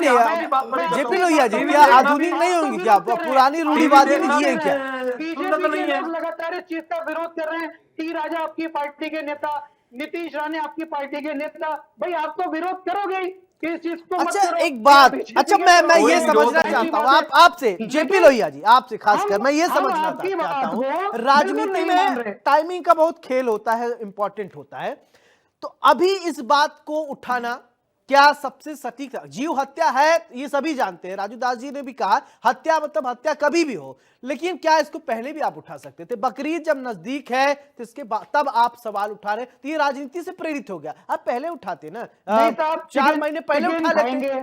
जेपी लोहिया जी, क्या आधुनिक नहीं होंगी क्या? पुरानी रूढ़िवादी नहीं जी है क्या? बीजेपी के लोग लगातार इस चीज का विरोध कर रहे हैं। टी राजा आपकी पार्टी के नेता, नीतीश राणे आपकी पार्टी के नेता, भाई आप तो विरोध करोगे ही इस चीज को। अच्छा एक बात, अच्छा मैं ये समझना चाहता हूँ आपसे जेपी लोहिया जी, आपसे खासकर मैं ये समझना चाहता हूँ, राजनीति में टाइमिंग का बहुत खेल होता है, इंपॉर्टेंट होता है, तो अभी इस बात को उठाना क्या सबसे सटीक? जीव हत्या है ये सभी जानते हैं, राजू दास जी ने भी कहा हत्या मतलब हत्या कभी भी हो, लेकिन क्या इसको पहले भी आप उठा सकते थे? बकरीद जब नजदीक है तो इसके बाद तब आप सवाल उठा रहे, तो ये राजनीति से प्रेरित हो गया। आप पहले उठाते ना, 4 महीने पहले उठा लेंगे।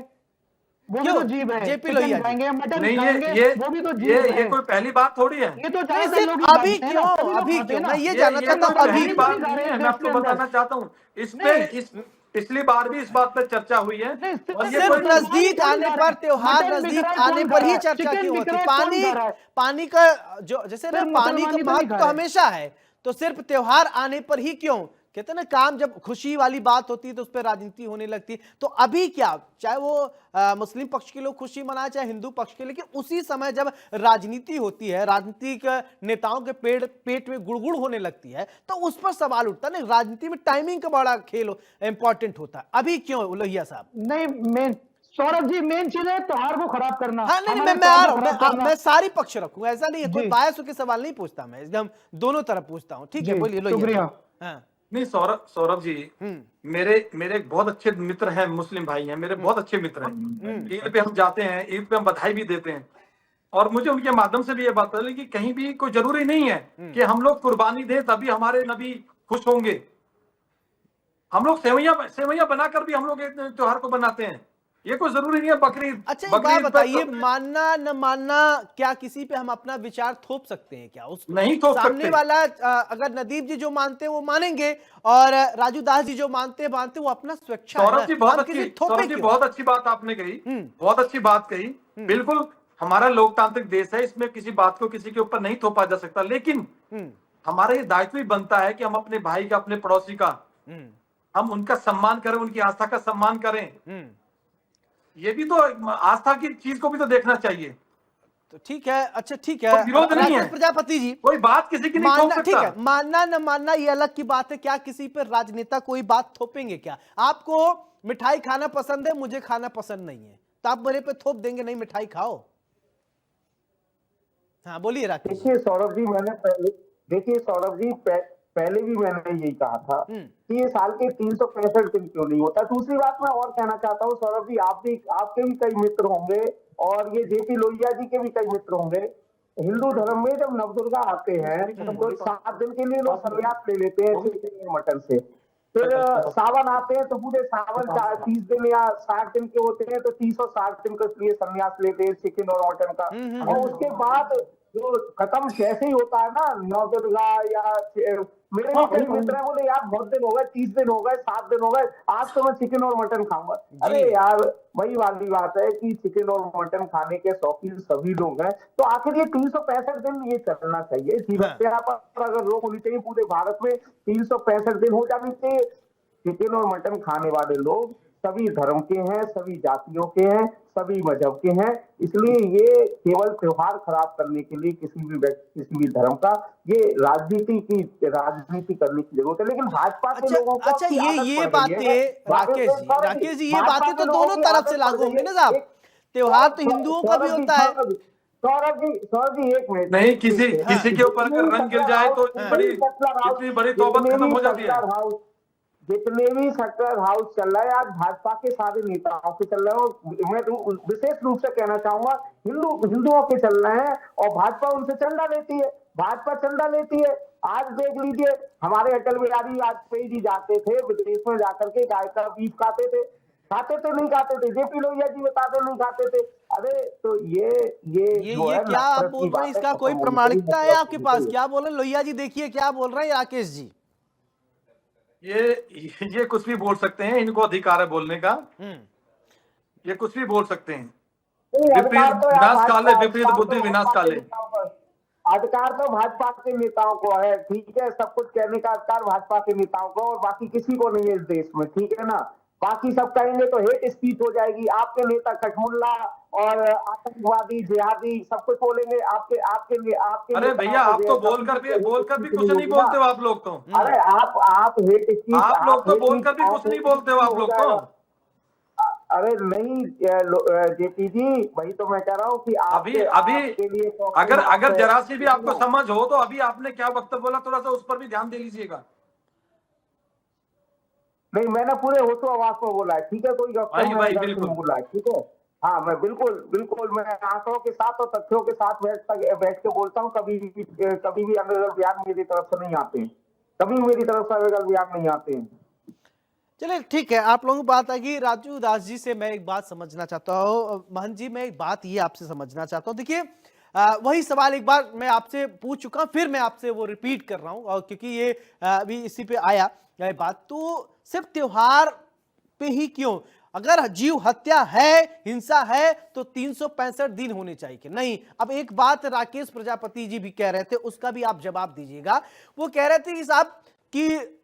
वो भी तो जीव है, जेपी लोहिया जी, खाएंगे, मटन नहीं, खाएंगे, वो भी तो जीव है। ये कोई पहली बात थोड़ी है। ये तो सिर्फ अभी क्यों, अभी क्यों? मैं ये जानना चाहता हूँ अभी पहली बात नहीं है, मैं आपको बताना चाहता हूँ। इस पे पिछली बार भी इस बात पर चर्चा हुई है। और सिर्फ नजदीक आने पर, त्योहार नजदीक आने पर ही चर्चा क्यों होती? पानी का जो जैसे ना, पानी का महत्व तो हमेशा है, तो सिर्फ त्योहार आने पर ही क्यों? कहते ना, काम जब खुशी वाली बात होती है तो उस पर राजनीति होने लगती है। तो अभी क्या, चाहे वो मुस्लिम पक्ष के लोग खुशी मनाए चाहे हिंदू पक्ष के, लेकिन उसी समय जब राजनीति होती है, राजनीतिक नेताओं के पेट में गुड़गुड़ होने लगती है, तो उस पर सवाल उठता है ना। राजनीति में टाइमिंग का बड़ा खेल इंपॉर्टेंट होता है। अभी क्यों लोहिया साहब? नहीं, मेन सौरभ जी मेन चीज है त्योहार को खराब करना। हाँ नहीं, मैं आ रहा हूँ, मैं सारी पक्ष रखूंगा, ऐसा नहीं है, कोई बायस होकर सवाल नहीं पूछता, मैं एकदम दोनों तरफ पूछता हूँ। ठीक है, बोलिए लोहिया। हाँ नहीं, सौरभ जी, मेरे एक बहुत अच्छे मित्र हैं, मुस्लिम भाई हैं, मेरे बहुत अच्छे मित्र हैं। ईद पे हम जाते हैं, ईद पे हम बधाई भी देते हैं, और मुझे उनके माध्यम से भी ये बात पता कि कहीं भी कोई जरूरी नहीं है कि हम लोग कुर्बानी दें तभी हमारे नबी खुश होंगे। हम लोग सेवैया बनाकर भी हम लोग एक त्योहार को बनाते हैं, ये कोई जरूरी नहीं है बकरीद। अच्छा एक बात बताइए, मानना न मानना, क्या किसी पे हम अपना विचार थोप सकते हैं क्या? उस नहीं थोप सकते। सामने वाला अगर नदीप जी जो मानते हैं वो मानेंगे, और राजू दास जी जो मानते वो अपना स्वेच्छा। सौरभ जी बहुत अच्छी बात आपने कही, बहुत अच्छी बात कही। बिल्कुल, हमारा लोकतांत्रिक देश है, इसमें किसी बात को किसी के ऊपर नहीं थोपा जा सकता, लेकिन हमारा ये दायित्व भी बनता है कि हम अपने भाई का, अपने पड़ोसी का, हम उनका सम्मान करें, उनकी आस्था का सम्मान करें। ये भी तो आस्था की चीज को भी तो देखना चाहिए। तो ठीक है, अच्छा ठीक है, विरोध नहीं है। प्रजापति जी, कोई बात किसी की नहीं थोप सकता। ठीक है, मानना न मानना ये अलग की बात है, क्या किसी पर राजनेता कोई बात थोपेंगे क्या? आपको मिठाई खाना पसंद है, मुझे खाना पसंद नहीं है, तो आप मेरे पे थोप देंगे नहीं मिठाई खाओ? हाँ बोलिए राकेश। देखिए सौरभ जी, पहले भी मैंने यही कहा था कि ये साल के 365 दिन क्यों नहीं होता। दूसरी बात मैं और कहना चाहता हूँ सौरभ जी, आपके भी कई मित्र होंगे और ये जेपी लोहिया जी के भी कई मित्र होंगे। हिंदू धर्म में जब नवदुर्गा आते हैं तो 7 दिन के लिए लोग संन्यास ले लेते हैं चिकन और मटन से। फिर सावन आते हैं तो पूरे सावन 30 दिन या 60 दिन के होते हैं, तो 30 और 60 दिन के लिए संन्यास लेते हैं चिकन और मटन का। और उसके बाद जो खत्म जैसे ही होता है ना नवदुर्गा, या मेरे भी कई मित्र हैं, बोले यार बहुत दिन हो गए, 30 दिन हो गए, 7 दिन हो गए, आज तो मैं चिकन और मटन खाऊंगा। अरे यार वही वाली बात है कि चिकन और मटन खाने के शौकीन सभी लोग हैं, तो आखिर ये 365 दिन ये चलना चाहिए। जीव हत्या पर अगर रोक होनी चाहिए, पूरे भारत में 365 दिन हो जानी चाहिए। चिकन और मटन खाने वाले लोग सभी धर्म के हैं, सभी जातियों के हैं, सभी मजहब के हैं, इसलिए ये केवल त्योहार खराब करने के लिए किसी भी धर्म का ये राजनीति करने की जरूरत है। लेकिन भाजपा के लोगों को अच्छा ये बातें राकेश जी ये बातें तो दोनों तरफ से लागू होंगी ना साहब। त्योहार तो हिंदुओं का भी होता है। सौरभ जी एक मिनट, नहीं किसी के ऊपर अगर रंग गिर जाए तो इतनी बड़ी तौबत खत्म हो जाती है। जितने भी सेक्टर हाउस चल रहा है आज भाजपा के सारे नेताओं के चल रहे हैं, मैं तो विशेष रूप से कहना चाहूंगा हिंदुओं के चल रहे हैं, और भाजपा उनसे चंदा लेती है। आज देख लीजिए, हमारे अटल बिहारी वाजपेयी जी जाते थे विदेश में जाकर के गाय का बीफ खाते थे, खाते थे नहीं खाते थे, जेपी लोहिया जी बताते नहीं खाते थे। अरे तो ये जो है क्या आप नफरत की बोल रहे हैं, बातें इसका कोई खत्म होनी चाहिए, प्रमाणिकता है नफरत आपके होनी पास? चाहिए। क्या बोल रहे हैं लोहिया जी? देखिए क्या बोल रहे हैं राकेश जी। ये कुछ भी बोल सकते हैं, इनको अधिकार है बोलने का, ये कुछ भी बोल सकते हैं। नहीं, विपरीत विनाश काले, विपरीत बुद्धि विनाश काले। अधिकार तो भाजपा के नेताओं को है, ठीक है, सब कुछ कहने का अधिकार भाजपा के नेताओं को, और बाकी किसी को नहीं है इस देश में, ठीक है ना। बाकी सब कहेंगे तो हेट स्पीच हो जाएगी, आपके नेता कठमुल्ला और आतंकवादी जिहादी सब कुछ बोलेंगे, आपके आपके आपके अरे भैया, आप तो बोलकर भी कुछ नहीं बोलते हो आप लोग तो। अरे आप हेट स्पीच, आप लोग तो बोलकर भी कुछ नहीं बोलते हो आप लोग तो। अरे नहीं जेपी जी, वही तो मैं कह रहा हूँ कि अभी आपके लिए तो अगर जरा सी भी आपको समझ हो तो अभी आपने क्या वक्तव्य बोला, थोड़ा सा उस पर भी ध्यान दे लीजिएगा। नहीं, मैंने पूरे होशो आवाज में बोला है, ठीक है, कोई भाई बिल्कुल बोला है, ठीक है। हाँ, मैं बिल्कुल मैं आंकड़ों के साथ और तथ्यों के साथ बैठ के बोलता हूँ, कभी भी अनर्गल बयान मेरी तरफ से नहीं आते हैं, कभी मेरी तरफ से अनर्गल बयान नहीं आते हैं। चलिए ठीक है, आप लोगों की बात है कि राजू दास जी से मैं एक बात समझना चाहता हूँ। महंत जी, मैं एक बात ये आपसे समझना चाहता हूँ। देखिए वही सवाल एक बार मैं आपसे पूछ चुका हूँ, फिर मैं आपसे वो रिपीट कर रहा हूँ, और क्योंकि ये अभी इसी पे आया ये बात, तो सिर्फ त्योहार पे ही क्यों? अगर जीव हत्या है, हिंसा है, तो 365 दिन होने चाहिए कि नहीं? अब एक बात राकेश प्रजापति जी भी कह रहे थे, उसका भी आप जवाब दीजिएगा। वो कह रहे थे कि साहब कि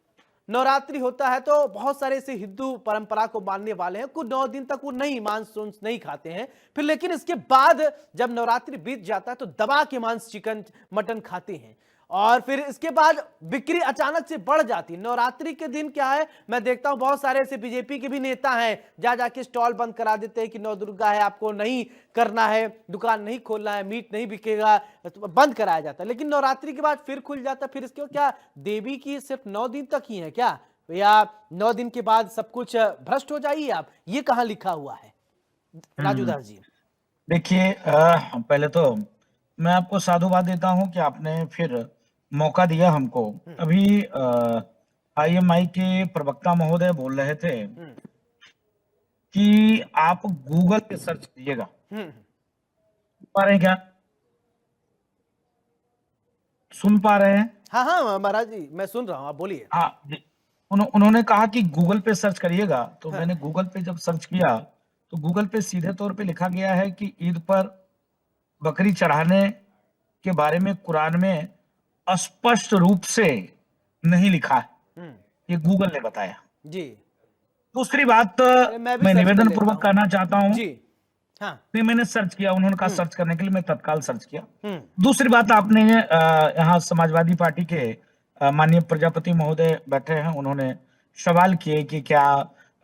नवरात्रि होता है तो बहुत सारे ऐसे हिंदू परंपरा को मानने वाले हैं, कुछ 9 दिन तक वो नहीं मांस नहीं खाते हैं, फिर लेकिन इसके बाद जब नवरात्रि बीत जाता है तो दबा के मांस चिकन मटन खाते हैं, और फिर इसके बाद बिक्री अचानक से बढ़ जाती है। नवरात्रि के दिन क्या है, मैं देखता हूं बहुत सारे ऐसे बीजेपी के भी नेता हैं, जा जाके स्टॉल बंद करा देते हैं कि नौ दुर्गा है, आपको नहीं करना है, दुकान नहीं खोलना है, मीट नहीं बिकेगा, तो बंद कराया जाता है। लेकिन नवरात्रि के बाद फिर खुल जाता है। फिर इसके क्या देवी की सिर्फ 9 दिन तक ही है क्या, या 9 दिन के बाद सब कुछ भ्रष्ट हो जाइए? आप ये कहां लिखा हुआ है राजू दास जी? देखिए, पहले तो मैं आपको साधुवाद देता हूं कि आपने फिर मौका दिया हमको। अभी IMI के प्रवक्ता महोदय बोल रहे थे कि आप गूगल पे सर्च कीजिएगा, पा रहे हैं क्या? सुन पा रहे हैं? हाँ महाराज जी, मैं सुन रहा हूं, आप बोलिए। हाँ, उन्होंने कहा कि गूगल पे सर्च करिएगा, तो मैंने गूगल पे जब सर्च किया तो गूगल पे सीधे तौर पे लिखा गया है कि ईद पर बकरी चढ़ाने के बारे में कुरान में स्पष्ट रूप से नहीं लिखा है, ये गूगल ने बताया जी। दूसरी बात मैं निवेदन पूर्वक कहना चाहता हूं जी। हाँ। नहीं, मैंने सर्च किया, उन्होंने कहा सर्च करने के लिए, मैं तत्काल सर्च किया। दूसरी बात, आपने यहाँ समाजवादी पार्टी के माननीय प्रजापति महोदय बैठे हैं, उन्होंने सवाल किए कि क्या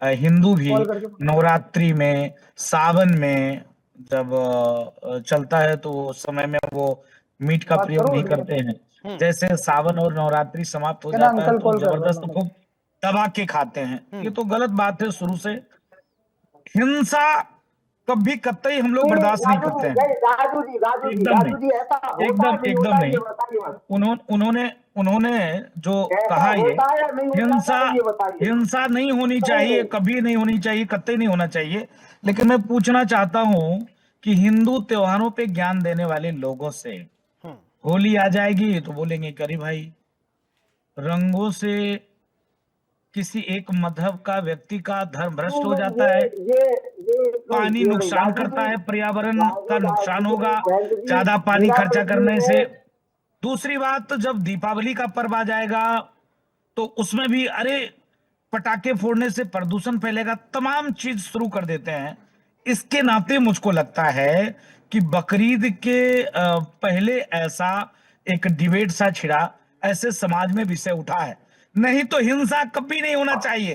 हिंदू भी नवरात्रि में, सावन में जब चलता है तो उस समय में वो मीट का प्रयोग नहीं करते हैं, जैसे सावन और नवरात्रि समाप्त हो जाता है तो जबरदस्त खूब दबा के खाते हैं। ये तो गलत बात है। शुरू से हिंसा कभी कतई हम लोग बर्दाश्त नहीं करते हैं, एकदम नहीं। उन्होंने जो कहा, ये हिंसा नहीं होनी चाहिए, कभी नहीं होनी चाहिए, कतई नहीं होना चाहिए। लेकिन मैं पूछना चाहता हूं कि हिंदू त्योहारों पे ज्ञान देने वाले लोगों से होली आ जाएगी तो बोलेंगे कि अरे भाई, रंगों से किसी एक मजहब का व्यक्ति का धर्म भ्रष्ट हो जाता है, पानी नुकसान करता है, पर्यावरण का नुकसान होगा ज्यादा पानी खर्चा करने से। दूसरी बात, जब दीपावली का पर्व आ जाएगा तो उसमें भी अरे पटाखे फोड़ने से प्रदूषण फैलेगा, तमाम चीज शुरू कर देते हैं। इसके नाते मुझको लगता है कि बकरीद के पहले ऐसा एक डिबेट सा छिड़ा, ऐसे समाज में विषय उठा है। नहीं तो हिंसा कभी नहीं होना चाहिए,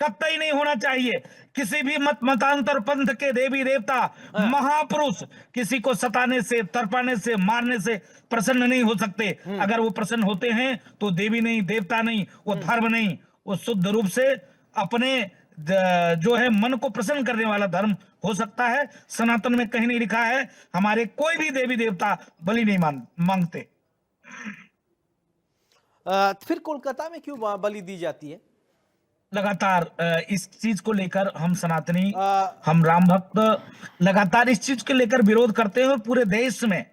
कतई नहीं होना चाहिए। किसी भी मतांतर पंथ के देवी देवता महापुरुष किसी को सताने से, तरपाने से, मारने से प्रसन्न नहीं हो सकते। अगर वो प्रसन्न होते हैं तो देवी नहीं, देवता नहीं, वो धर्म नहीं, वो शुद्ध रूप से अपने जो है मन को प्रसन्न करने वाला धर्म हो सकता है। सनातन में कहीं नहीं लिखा है हमारे कोई भी देवी देवता बलि नहीं मांगते। फिर कोलकाता में क्यों बलि दी जाती है? लगातार इस चीज को लेकर हम सनातनी, आ, हम राम भक्त लगातार इस चीज को लेकर विरोध करते हैं और पूरे देश में।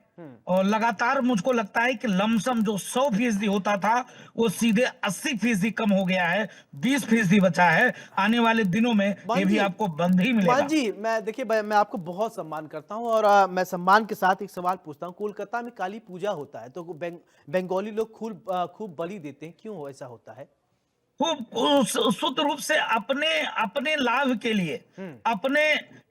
और लगातार मुझको लगता है कि लमसम जो 100% होता था वो सीधे 80% कम हो गया है, 20% बचा है। आने वाले दिनों में ये भी जी, आपको बंद ही मिलेगा। मान जी, मैं देखिए मैं आपको बहुत सम्मान करता हूं और मैं सम्मान के साथ एक सवाल पूछता हूं। कोलकाता में काली पूजा होता है तो बंगाली लोग खूब बलि देते हैं, क्यों ऐसा होता है? वो शुद्ध रूप से अपने अपने लाभ के लिए, अपने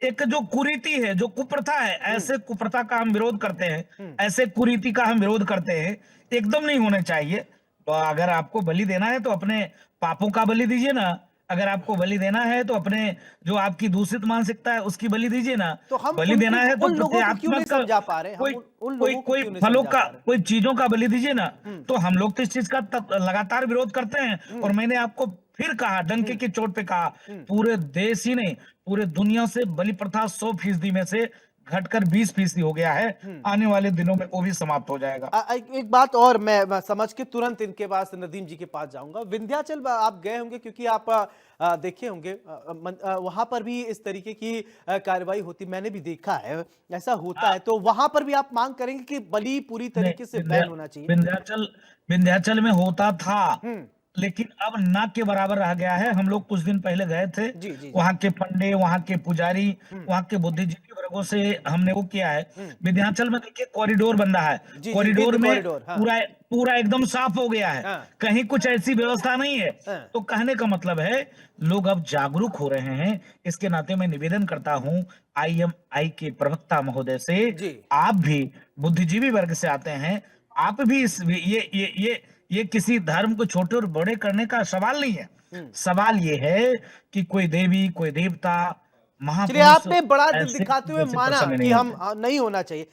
एक जो कुरीति है, जो कुप्रथा है, ऐसे कुप्रथा का हम विरोध करते हैं, ऐसे कुरीति का हम विरोध करते हैं। एकदम नहीं होने चाहिए। तो अगर आपको बलि देना है तो अपने पापों का बलि दीजिए ना, अगर आपको बलि देना है तो अपने जो आपकी दूषित मानसिकता है उसकी बलि दीजिए ना। तो हम बलि देना है तो उन लोगों को क्यों नहीं प्रत्यात्मक समझा पा रहे? कोई हम उन कोई लोगों को कोई क्यों नहीं फलों समझा का, पा रहे? कोई चीजों का बलि दीजिए ना। तो हम लोग तो इस चीज का लगातार विरोध करते हैं। और मैंने आपको फिर कहा, डंके की चोट पे कहा, पूरे देश ही नहीं पूरे दुनिया से बलि प्रथा 100% में से घटकर 20% हो गया है। आने वाले दिनों में वो भी समाप्त हो जाएगा। एक बात और मैं समझ के तुरंत इनके पास, नदीम जी के पास जाऊंगा। विंध्याचल आप गए होंगे क्योंकि आप देखे होंगे वहां पर भी इस तरीके की कार्रवाई होती, मैंने भी देखा है, ऐसा होता है। तो वहां पर भी आप मांग करेंगे कि बलि पूरी तरीके से बैन होना चाहिए? विंध्याचल में होता था, हम्म, लेकिन अब ना के बराबर रह गया है। हम लोग कुछ दिन पहले गए थे, जी जी जी। वहां के पंडे, वहां के पुजारी, वहां के बुद्धिजीवी वर्गों से हमने वो किया है। विंध्याचल में देखिए कॉरिडोर बन रहा है, जी, कॉरिडोर विद में कॉरिडोर, हाँ। पूरा पूरा एकदम साफ हो गया है, हाँ। कहीं कुछ ऐसी व्यवस्था नहीं है। हाँ। तो कहने का मतलब है लोग अब जागरूक हो रहे हैं। इसके नाते मैं निवेदन करता हूं IMI के प्रवक्ता महोदय से, जी। आप भी बुद्धिजीवी वर्ग से आते हैं, आप भी इस ये किसी धर्म को छोटे और बड़े करने का सवाल नहीं है। सवाल ये है कि कोई देवी, कोई देवता, चलिए, महापुरुष आपने बड़ा दिल ऐसे दिखाते हुए जैसे माना प्रसंग कि नहीं हम होते। नहीं होना चाहिए।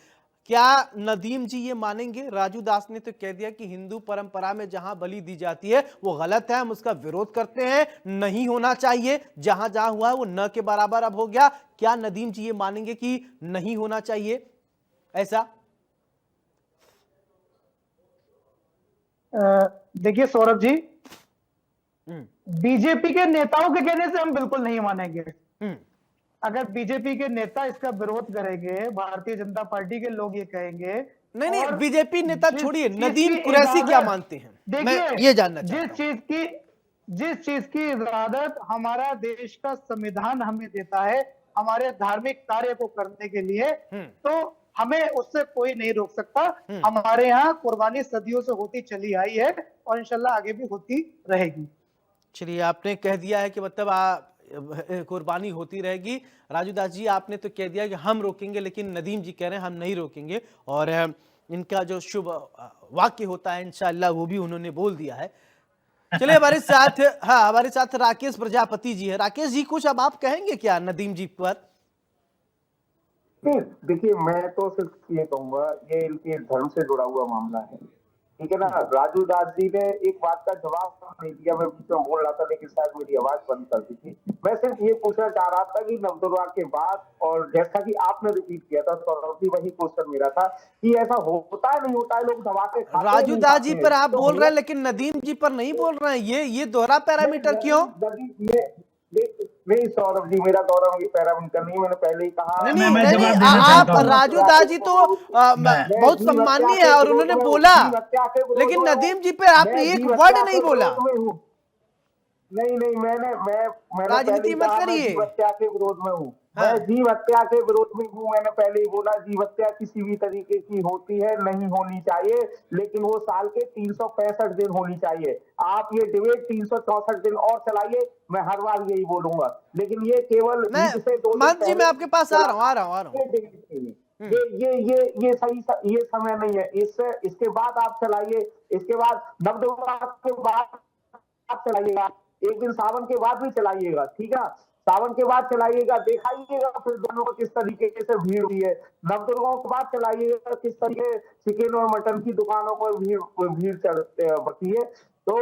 क्या नदीम जी ये मानेंगे? राजू दास ने तो कह दिया कि हिंदू परंपरा में जहां बलि दी जाती है वो गलत है, हम उसका विरोध करते हैं, नहीं होना चाहिए। जहां जहां हुआ है वो न के बराबर अब हो गया। क्या नदीम जी ये मानेंगे कि नहीं होना चाहिए ऐसा? देखिए सौरभ जी, बीजेपी के नेताओं के कहने से हम बिल्कुल नहीं मानेंगे। अगर बीजेपी के नेता इसका विरोध करेंगे, भारतीय जनता पार्टी के लोग ये कहेंगे। नहीं, और बीजेपी नेता जिस छोड़िए, चीज नदीम की कुरैशी क्या इजाजत- मानते हैं, मैं देखिए, ये जानना चाहता हूं। जिस चीज की इजाजत हमारा देश का संविधान हमें देता है हमारे धार्मिक कार्य को करने के लिए, तो हमें उससे कोई नहीं रोक सकता। हमारे यहाँ कुर्बानी सदियों से होती चली आई है और इंशाल्लाह आगे भी होती रहेगी। चलिए, आपने कह दिया है कि मतलब कुर्बानी होती रहेगी। राजू दास जी, आपने तो कह दिया कि हम रोकेंगे, लेकिन नदीम जी कह रहे हैं हम नहीं रोकेंगे। और इनका जो शुभ वाक्य होता है इंशाअल्लाह वो भी उन्होंने बोल दिया है। चलिए, हमारे साथ राकेश प्रजापति जी है। राकेश जी, कुछ अब आप कहेंगे क्या नदीम जी पर? नहीं, देखिए, मैं तो सिर्फ ये कहूंगा, ये इनके धर्म से जुड़ा हुआ मामला है, ठीक है ना। राजू दास जी ने एक बात का जवाब नहीं दिया, मैं बीच में बोल रहा था लेकिन शायद मेरी आवाज बंद कर दी थी। मैं सिर्फ ये पूछना चाह रहा था कि नवदुर्गा के बाद, और जैसा कि आपने रिपीट किया था सौरभ जी, वही क्वेश्चन मेरा था कि ऐसा होता है नहीं होता है, लोग दबा के खाते हैं, राजू नहीं दास जी खाते पर हैं। आप तो बोल रहे हैं लेकिन नदीम जी पर नहीं बोल रहे हैं, ये दोहरा पैरामीटर क्यों? नहीं सौरभ जी, मेरा गौरव पैरामीटर नहीं, मैंने पहले ही कहा। नहीं, आप राजू दास जी तो बहुत सम्मानीय है और उन्होंने बोला, लेकिन नदीम जी पे आपने एक वर्ड नहीं बोला। नहीं, मैंने राजनीति मत करिए। जीव हत्या के विरोध में हूँ। मैं जीव हत्या के विरोध में हूँ। मैंने पहले ही बोला, जीव हत्या किसी भी तरीके की होती है, नहीं होनी चाहिए, लेकिन वो साल के 365 दिन होनी चाहिए। आप ये डिबेट 364 दिन और चलाइए, मैं हर बार यही बोलूंगा, लेकिन ये केवल मंच जी, मैं आपके पास आ रहा हूँ। ये सही, ये समय नहीं है। इसके बाद आप चलाइए, इसके बाद नवदुर्गा के बाद आप चलाइएगा, एक दिन सावन के बाद भी चलाइएगा, ठीक है। सावन के बाद चलाइएगा, दिखाइएगा फिर दोनों को किस तरीके से भीड़ हुई है। नवदुर्गा के बाद चलाइएगा किस तरीके चिकन और मटन की दुकानों पर भीड़ बढ़ती है। तो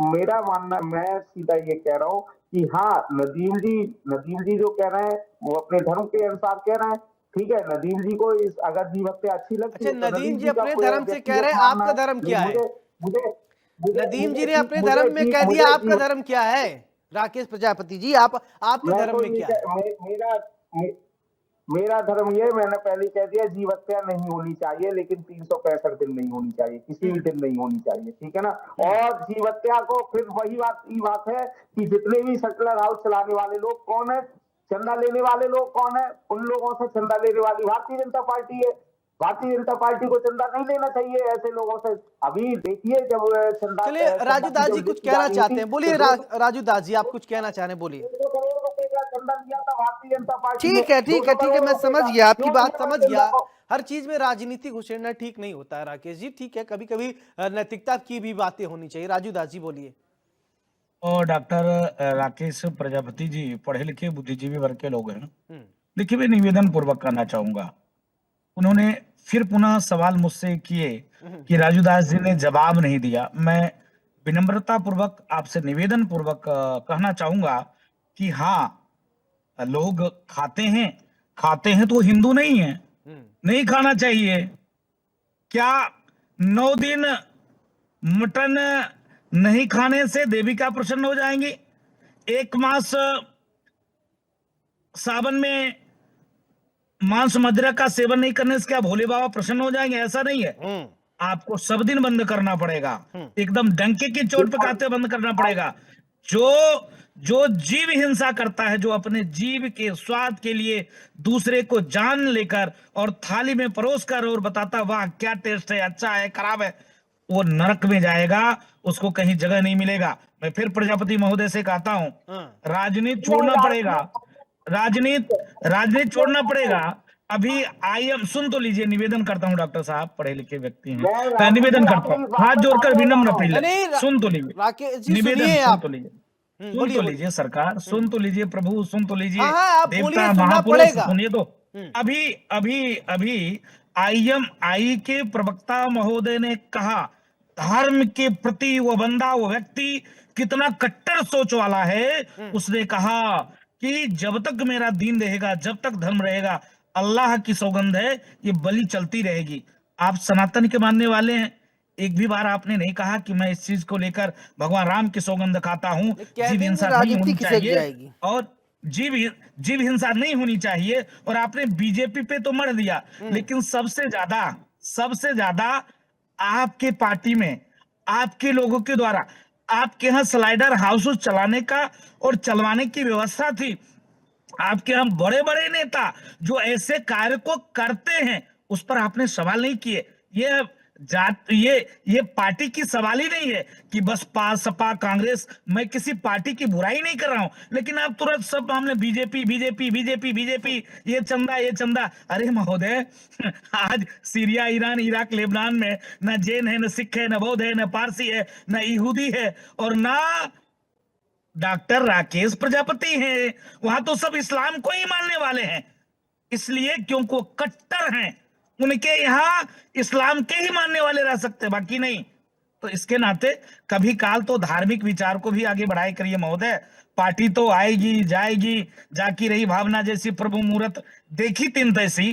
मेरा मानना, मैं सीधा ये कह रहा हूँ कि हाँ, नदीम जी जो कह रहे हैं वो अपने धर्म के अनुसार कह रहे हैं, ठीक है। नदीम जी को अगर जीव हत्या अच्छी लगती है, नदीम जी अपने धर्म से कह रहे हैं, आपका धर्म क्या है? नदीम जी ने अपने धर्म में कह दिया, आपका धर्म क्या है? राकेश प्रजापति जी, आपके मैं धर्म तो में ये क्या है? मेरा धर्म ये, मैंने पहले कह दिया, जीव हत्या नहीं होनी चाहिए, लेकिन 365 दिन नहीं होनी चाहिए, किसी भी दिन नहीं होनी चाहिए, ठीक है ना। और जीव हत्या को फिर वही बात है कि जितने भी सेटलर हाउस चलाने वाले लोग कौन है, चंदा लेने वाले लोग कौन है, उन लोगों से चंदा लेने वाली भारतीय जनता पार्टी है। भारतीय जनता पार्टी को चंदा नहीं लेना चाहिए ऐसे लोगों से। अभी देखिए जब चंदा चलिए राजू दास जी कुछ कहना चाहते हैं, बोलिए राजू दास जी, आप कुछ कहना चाह रहे हैं, बोलिए। 200 करोड़ रुपए का चंदा लिया था भारतीय जनता पार्टी ने। ठीक है ठीक है 200 ठीक है, करोड़ मैं रुपए समझ का। गया, आपकी क्यों बात लिया था समझ चंदा गया। को? हर चीज में राजनीति घुसेड़ना ठीक नहीं होता है राकेश जी, ठीक है, कभी कभी नैतिकता की भी बातें होनी चाहिए। राजू दास जी बोलिए। और डॉक्टर राकेश प्रजापति जी पढ़े लिखे बुद्धिजीवी वर्ग के लोग हैं। देखिए, मैं निवेदन पूर्वक करना चाहूंगा, उन्होंने फिर पुनः सवाल मुझसे किए कि राजू दास जी ने जवाब नहीं दिया। मैं विनम्रता पूर्वक आपसे निवेदन पूर्वक कहना चाहूंगा कि हाँ, लोग खाते हैं तो हिंदू नहीं है, नहीं खाना चाहिए। क्या 9 दिन मटन नहीं खाने से देविका प्रसन्न हो जाएंगी? 1 मास सावन में मांस मदिरा का सेवन नहीं करने से क्या भोले बाबा प्रसन्न हो जाएंगे? ऐसा नहीं है, आपको सब दिन बंद करना पड़ेगा, एकदम डंके की चोट पे खाते बंद करना पड़ेगा। जो जीव हिंसा करता है, जो अपने जीव के स्वाद के लिए दूसरे को जान लेकर और थाली में परोस कर और बताता वाह क्या टेस्ट है, अच्छा है, खराब है, वो नरक में जाएगा, उसको कहीं जगह नहीं मिलेगा। मैं फिर प्रजापति महोदय से कहता हूं, राजनीति छोड़ना पड़ेगा, राजनीति छोड़ना पड़ेगा। अभी सुन तो लीजिए, निवेदन करता हूं, डॉक्टर साहब पढ़े लिखे व्यक्ति हैं, मैं निवेदन करता हूं, हाथ जोड़कर विनम्र अपील नहीं, है, सुन तो लीजिए, राकेश जी निवेदन सुनिए सुन आप। तो लीजिए, सुन बोलिए तो बोलिए। लीजिए सरकार, सुन तो लीजिए प्रभु, सुन तो लीजिए, हाँ, आप बोलिए, देवता सुनना महापुरुष पड़ेगा। सुनिए तो। अभी IMI के प्रवक्ता महोदय ने कहा, धर्म के प्रति वो बंदा, वो व्यक्ति कितना कट्टर सोच वाला है। उसने कहा कि जब तक मेरा दीन रहेगा, जब तक धर्म रहेगा, अल्लाह की सौगंध है, ये बलि चलती रहेगी। आप सनातन के मानने वाले हैं, एक भी बार आपने नहीं कहा कि मैं इस चीज को लेकर भगवान राम की सौगंध खाता हूं, जीव हिंसा नहीं होनी चाहिए और जीव हिंसा नहीं होनी चाहिए। और आपने बीजेपी पे तो मर दिया, लेकिन सबसे ज्यादा आपके पार्टी में, आपके लोगों के द्वारा, आपके यहाँ स्लाइडर हाउस चलाने का और चलवाने की व्यवस्था थी। आपके यहाँ बड़े बड़े नेता जो ऐसे कार्य को करते हैं, उस पर आपने सवाल नहीं किए। ये पार्टी की सवाल ही नहीं है कि बस सपा कांग्रेस, मैं किसी पार्टी की बुराई नहीं कर रहा हूं, लेकिन आप तुरंत सब मामले बीजेपी, ये चंदा। अरे महोदय, आज सीरिया, ईरान, इराक, लेबनान में न जैन है, न सिख है, न बौद्ध है, न पारसी है, न यहूदी है, और ना डॉक्टर राकेश प्रजापति हैं। वहां तो सब इस्लाम को ही मानने वाले हैं, इसलिए क्योंकि कट्टर हैं, उनके यहाँ इस्लाम के ही मानने वाले रह सकते, बाकी नहीं। तो इसके नाते कभी काल तो धार्मिक विचार को भी आगे बढ़ाए करिए महोदय। पार्टी तो आएगी जाएगी, जाकी रही भावना जैसी प्रभु मुहूर्त देखी तीन तैसी।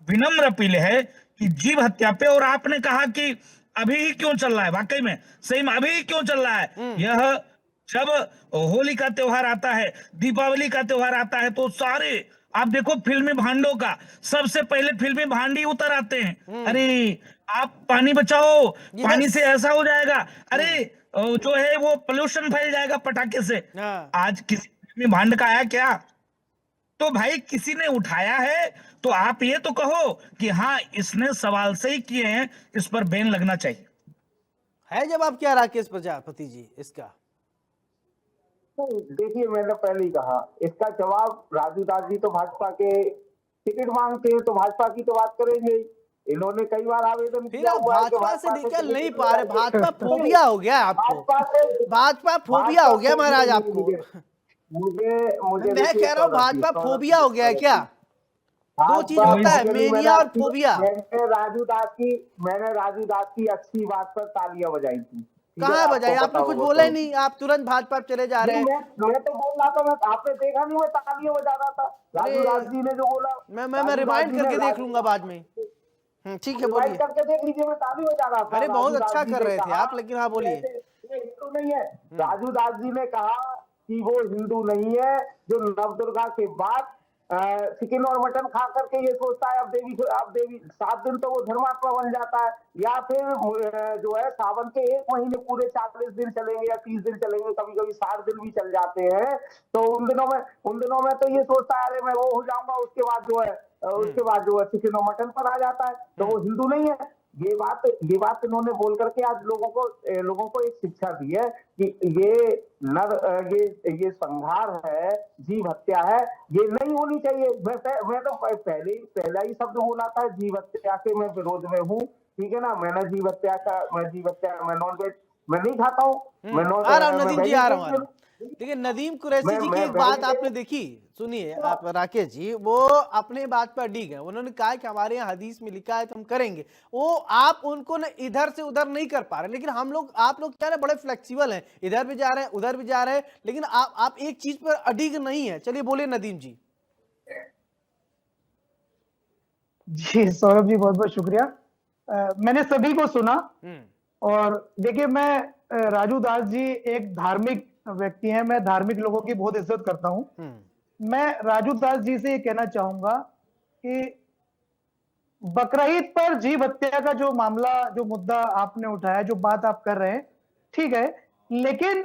विनम्र अपील है कि जीव हत्या पे, और आपने कहा कि अभी ही क्यों चल रहा है, वाकई में सही में अभी ही क्यों चल रहा है। यह जब होली का त्योहार आता है, दीपावली का त्योहार आता है, तो सारे आप देखो फिल्मी भांडों का सबसे पहले फिल्मी भांडी उतर आते हैं। अरे आप पानी बचाओ, पानी से ऐसा हो जाएगा, अरे जो है वो पोल्यूशन फैल जाएगा पटाखे से। आज किसी फिल्मी भांड का आया क्या? तो भाई किसी ने उठाया है तो आप ये तो कहो कि हाँ इसने सवाल सही किए हैं, इस पर बैन लगना चाहिए। है जवाब क्या राकेश प्रजापति जी इसका? देखिए, मैंने पहले ही कहा, इसका जवाब राजू दास जी तो भाजपा के टिकट मांगते हैं, तो भाजपा की तो बात करेंगे। इन्होंने कई बार आवेदन फिर आप भाजपा से निकल नहीं पा रहे, भाजपा फोबिया हो गया आपको, भाजपा फोबिया हो गया महाराज आपको। मुझे मैं कह रहा हूँ भाजपा फोबिया हो गया है क्या? दो चीज होता है, मेनिया और फोबिया। मैंने राजू दास की अच्छी बात पर तालियां बजाई थी। कहाँ बजाई? आपने कुछ बोला ही नहीं, आप तुरंत भाजपा चले जा रहे हैं। मैं तो बोल रहा था, आपने देखा नहीं मैं तालियां बजा रहा था। राजू दास जी ने जो बोला, मैं रिमाइंड करके देख लूंगा बाद में। ठीक है, बोलिए। करके देख लीजिए, मैं ताली बजा रहा था। अरे बहुत अच्छा कर रहे थे आप, लेकिन हाँ बोलिए। तो नहीं है, राजू दास जी ने कहा कि वो हिंदू नहीं है जो नवदुर्गा के बाद चिकन और मटन खा करके ये सोचता है अब देवी 7 दिन तो वो धर्मात्मा बन जाता है, या फिर जो है सावन के 1 महीने पूरे 40 दिन चलेंगे या 30 दिन चलेंगे, कभी कभी 60 दिन भी चल जाते हैं। तो उन दिनों में तो ये सोचता है अरे मैं वो हो जाऊंगा, उसके बाद जो है चिकन और मटन पर आ जाता है, तो वो हिंदू नहीं है। ये बात इन्होंने बोल करके आज लोगों को एक शिक्षा दी है कि ये संहार है, जीव हत्या है, ये नहीं होनी चाहिए। मैं तो पहला ही शब्द बोला था, जीव हत्या के मैं विरोध में हूँ, ठीक है ना। मैं नॉन वेज मैं नहीं खाता हूँ, मैं नॉन आ रहा हूं नदीम जी, आ रहा हूं। देखिए नदीम कुरैशी जी की एक बात आपने देखी, सुनिए आप राकेश जी, वो अपने बात पर अडिग है। उन्होंने कहा कि हमारे यहाँ हदीस में लिखा है तो हम करेंगे, वो आप उनको ना इधर से उधर नहीं कर पा रहे। लेकिन आप लोग क्या है बड़े फ्लेक्सिबल हैं, इधर भी जा रहे हैं उधर भी जा रहे हैं, लेकिन आप एक चीज पर अडिग नहीं है। चलिए बोले नदीम जी। जी सौरभ जी बहुत बहुत शुक्रिया। मैंने सभी को सुना, और देखिए मैं राजू दास जी एक धार्मिक व्यक्ति हैं, मैं धार्मिक लोगों की बहुत इज्जत करता हूं। मैं राजू दास जी से ये कहना चाहूंगा कि बकरीद पर जीव हत्या का जो मामला, जो मुद्दा आपने उठाया, जो बात आप कर रहे हैं, ठीक है, लेकिन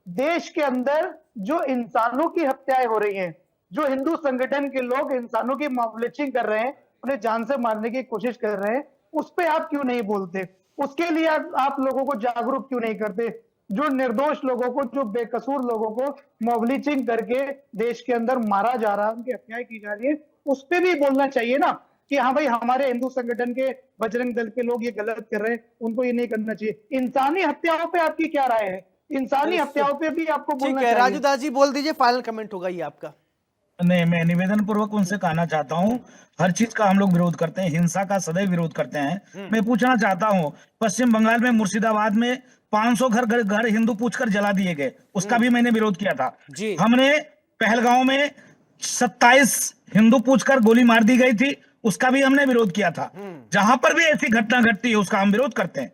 देश के अंदर जो इंसानों की हत्याएं हो रही हैं, जो हिंदू संगठन के लोग इंसानों की मॉबलिचिंग कर रहे हैं, उन्हें जान से मारने की कोशिश कर रहे हैं, उस पे आप क्यों नहीं बोलते? उसके लिए आप लोगों को जागरूक क्यों नहीं करते? जो निर्दोष लोगों को, जो बेकसूर लोगों को मॉबलिचिंग करके देश के अंदर मारा जा रहा है, उनकी हत्याएं की जा रही है, उस पे भी बोलना चाहिए ना कि हाँ भाई हमारे हिंदू संगठन के बजरंग दल के लोग ये गलत कर रहे हैं, उनको ये नहीं करना चाहिए। इंसानी हत्याओं पे आपकी क्या राय है? इंसानी हत्याओं पे भी आपको बोलना चाहिए। राजू दास जी बोल दीजिए, फाइनल कमेंट होगा ये आपका। नहीं, मैं निवेदन पूर्वक उनसे कहना चाहता हूँ, हर चीज का हम लोग विरोध करते हैं, हिंसा का सदैव विरोध करते हैं। मैं पूछना चाहता हूँ, पश्चिम बंगाल में मुर्शिदाबाद में 500 घर हिंदू पूछकर जला दिए गए, उसका भी मैंने विरोध किया था। हमने पहलगांव में 27 हिंदू पूछकर गोली मार दी गई थी, उसका भी हमने विरोध किया था। जहां पर भी ऐसी घटना घटती है उसका हम विरोध करते हैं।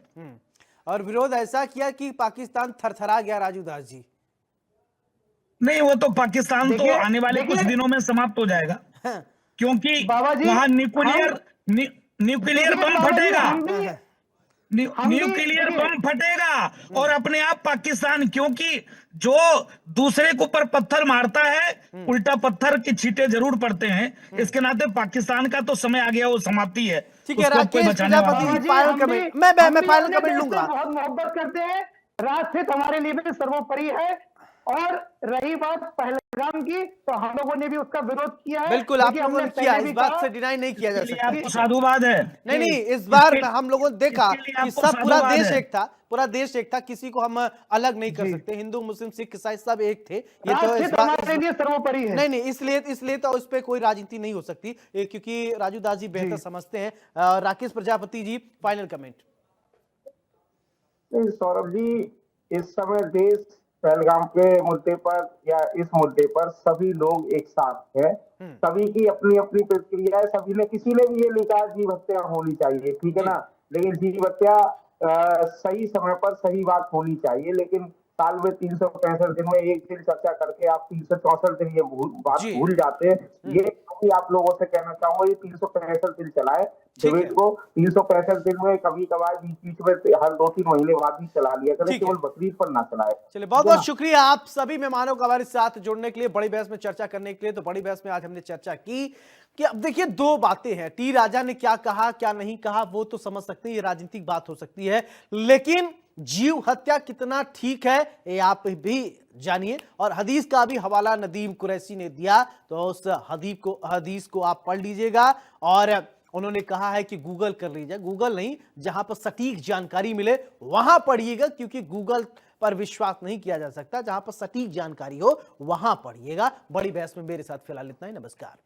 और विरोध ऐसा किया कि पाकिस्तान थरथरा गया। राजू दास जी नहीं, वो तो पाकिस्तान तो आने वाले कुछ दिनों में समाप्त हो जाएगा, क्योंकि वहां न्यूक्लियर बम फटेगा, न्यूक्लियर बम फटेगा और अपने आप पाकिस्तान, क्योंकि जो दूसरे के ऊपर पत्थर मारता है उल्टा पत्थर की छींटे जरूर पड़ते हैं। इसके नाते पाकिस्तान का तो समय आ गया, वो समाप्ति है। ठीक है राकेश प्रजापति जी, फाइनल कमेंट मैं फाइनल कमेंट लूंगा। बहुत मोहब्बत करते हैं, राष्ट्र हमारे लिए भी सर्वोपरि है, और रही बात पहलगाम की, तो हम लोगों ने भी उसका विरोध किया है। बिल्कुल आप लोगों ने किया, इस बात से डिनाई नहीं किया जा सकता। आपको साधुवाद है। नहीं, इस बार हम लोगों ने देखा कि सब पूरा देश एक था, किसी को हम अलग नहीं कर सकते। हिंदू मुस्लिम सिख ईसाई सब एक थे। ये तो इस बात सर्वोपरि है। नहीं, इसलिए तो उस पर कोई राजनीति नहीं हो सकती, क्योंकि राजू दास जी बेहतर समझते हैं। Rakesh Prajapati ji final comment. सौरभ जी, इस समय देश पहलगाम के मुद्दे पर या इस मुद्दे पर सभी लोग एक साथ हैं, सभी की अपनी अपनी प्रतिक्रिया है। किसी ने भी ये नहीं कहा जीव हत्या होनी चाहिए, ठीक है ना, लेकिन जीव हत्या सही समय पर सही बात होनी चाहिए। लेकिन साल में 365 दिन में एक दिन चर्चा करके आप 364 दिन ये बात भूल जाते हैं। ये आप लोगों से कहना चाहूंगा, ये 365 दिन चलाए डिबेट को, 365 दिन में कभी कभार बीच में हर 2-3 महीने बाद भी चला लिया करें, केवल बकरीद पर ना चलाए। चलिए, बहुत बहुत शुक्रिया आप सभी मेहमानों का हमारे साथ जुड़ने के लिए, बड़ी बहस में चर्चा करने के लिए। तो बड़ी बहस में आज हमने चर्चा की कि अब देखिए 2 बातें हैं, टी राजा ने क्या कहा क्या नहीं कहा वो तो समझ सकते हैं, ये राजनीतिक बात हो सकती है, लेकिन जीव हत्या कितना ठीक है ये आप भी जानिए। और हदीस का भी हवाला नदीम कुरैशी ने दिया, तो उस हदीस को आप पढ़ लीजिएगा। और उन्होंने कहा है कि गूगल कर लीजिए, गूगल नहीं, जहां पर सटीक जानकारी मिले वहां पढ़िएगा, क्योंकि गूगल पर विश्वास नहीं किया जा सकता। जहां पर सटीक जानकारी हो वहां पढ़िएगा। बड़ी बहस में मेरे साथ फिलहाल इतना ही। नमस्कार।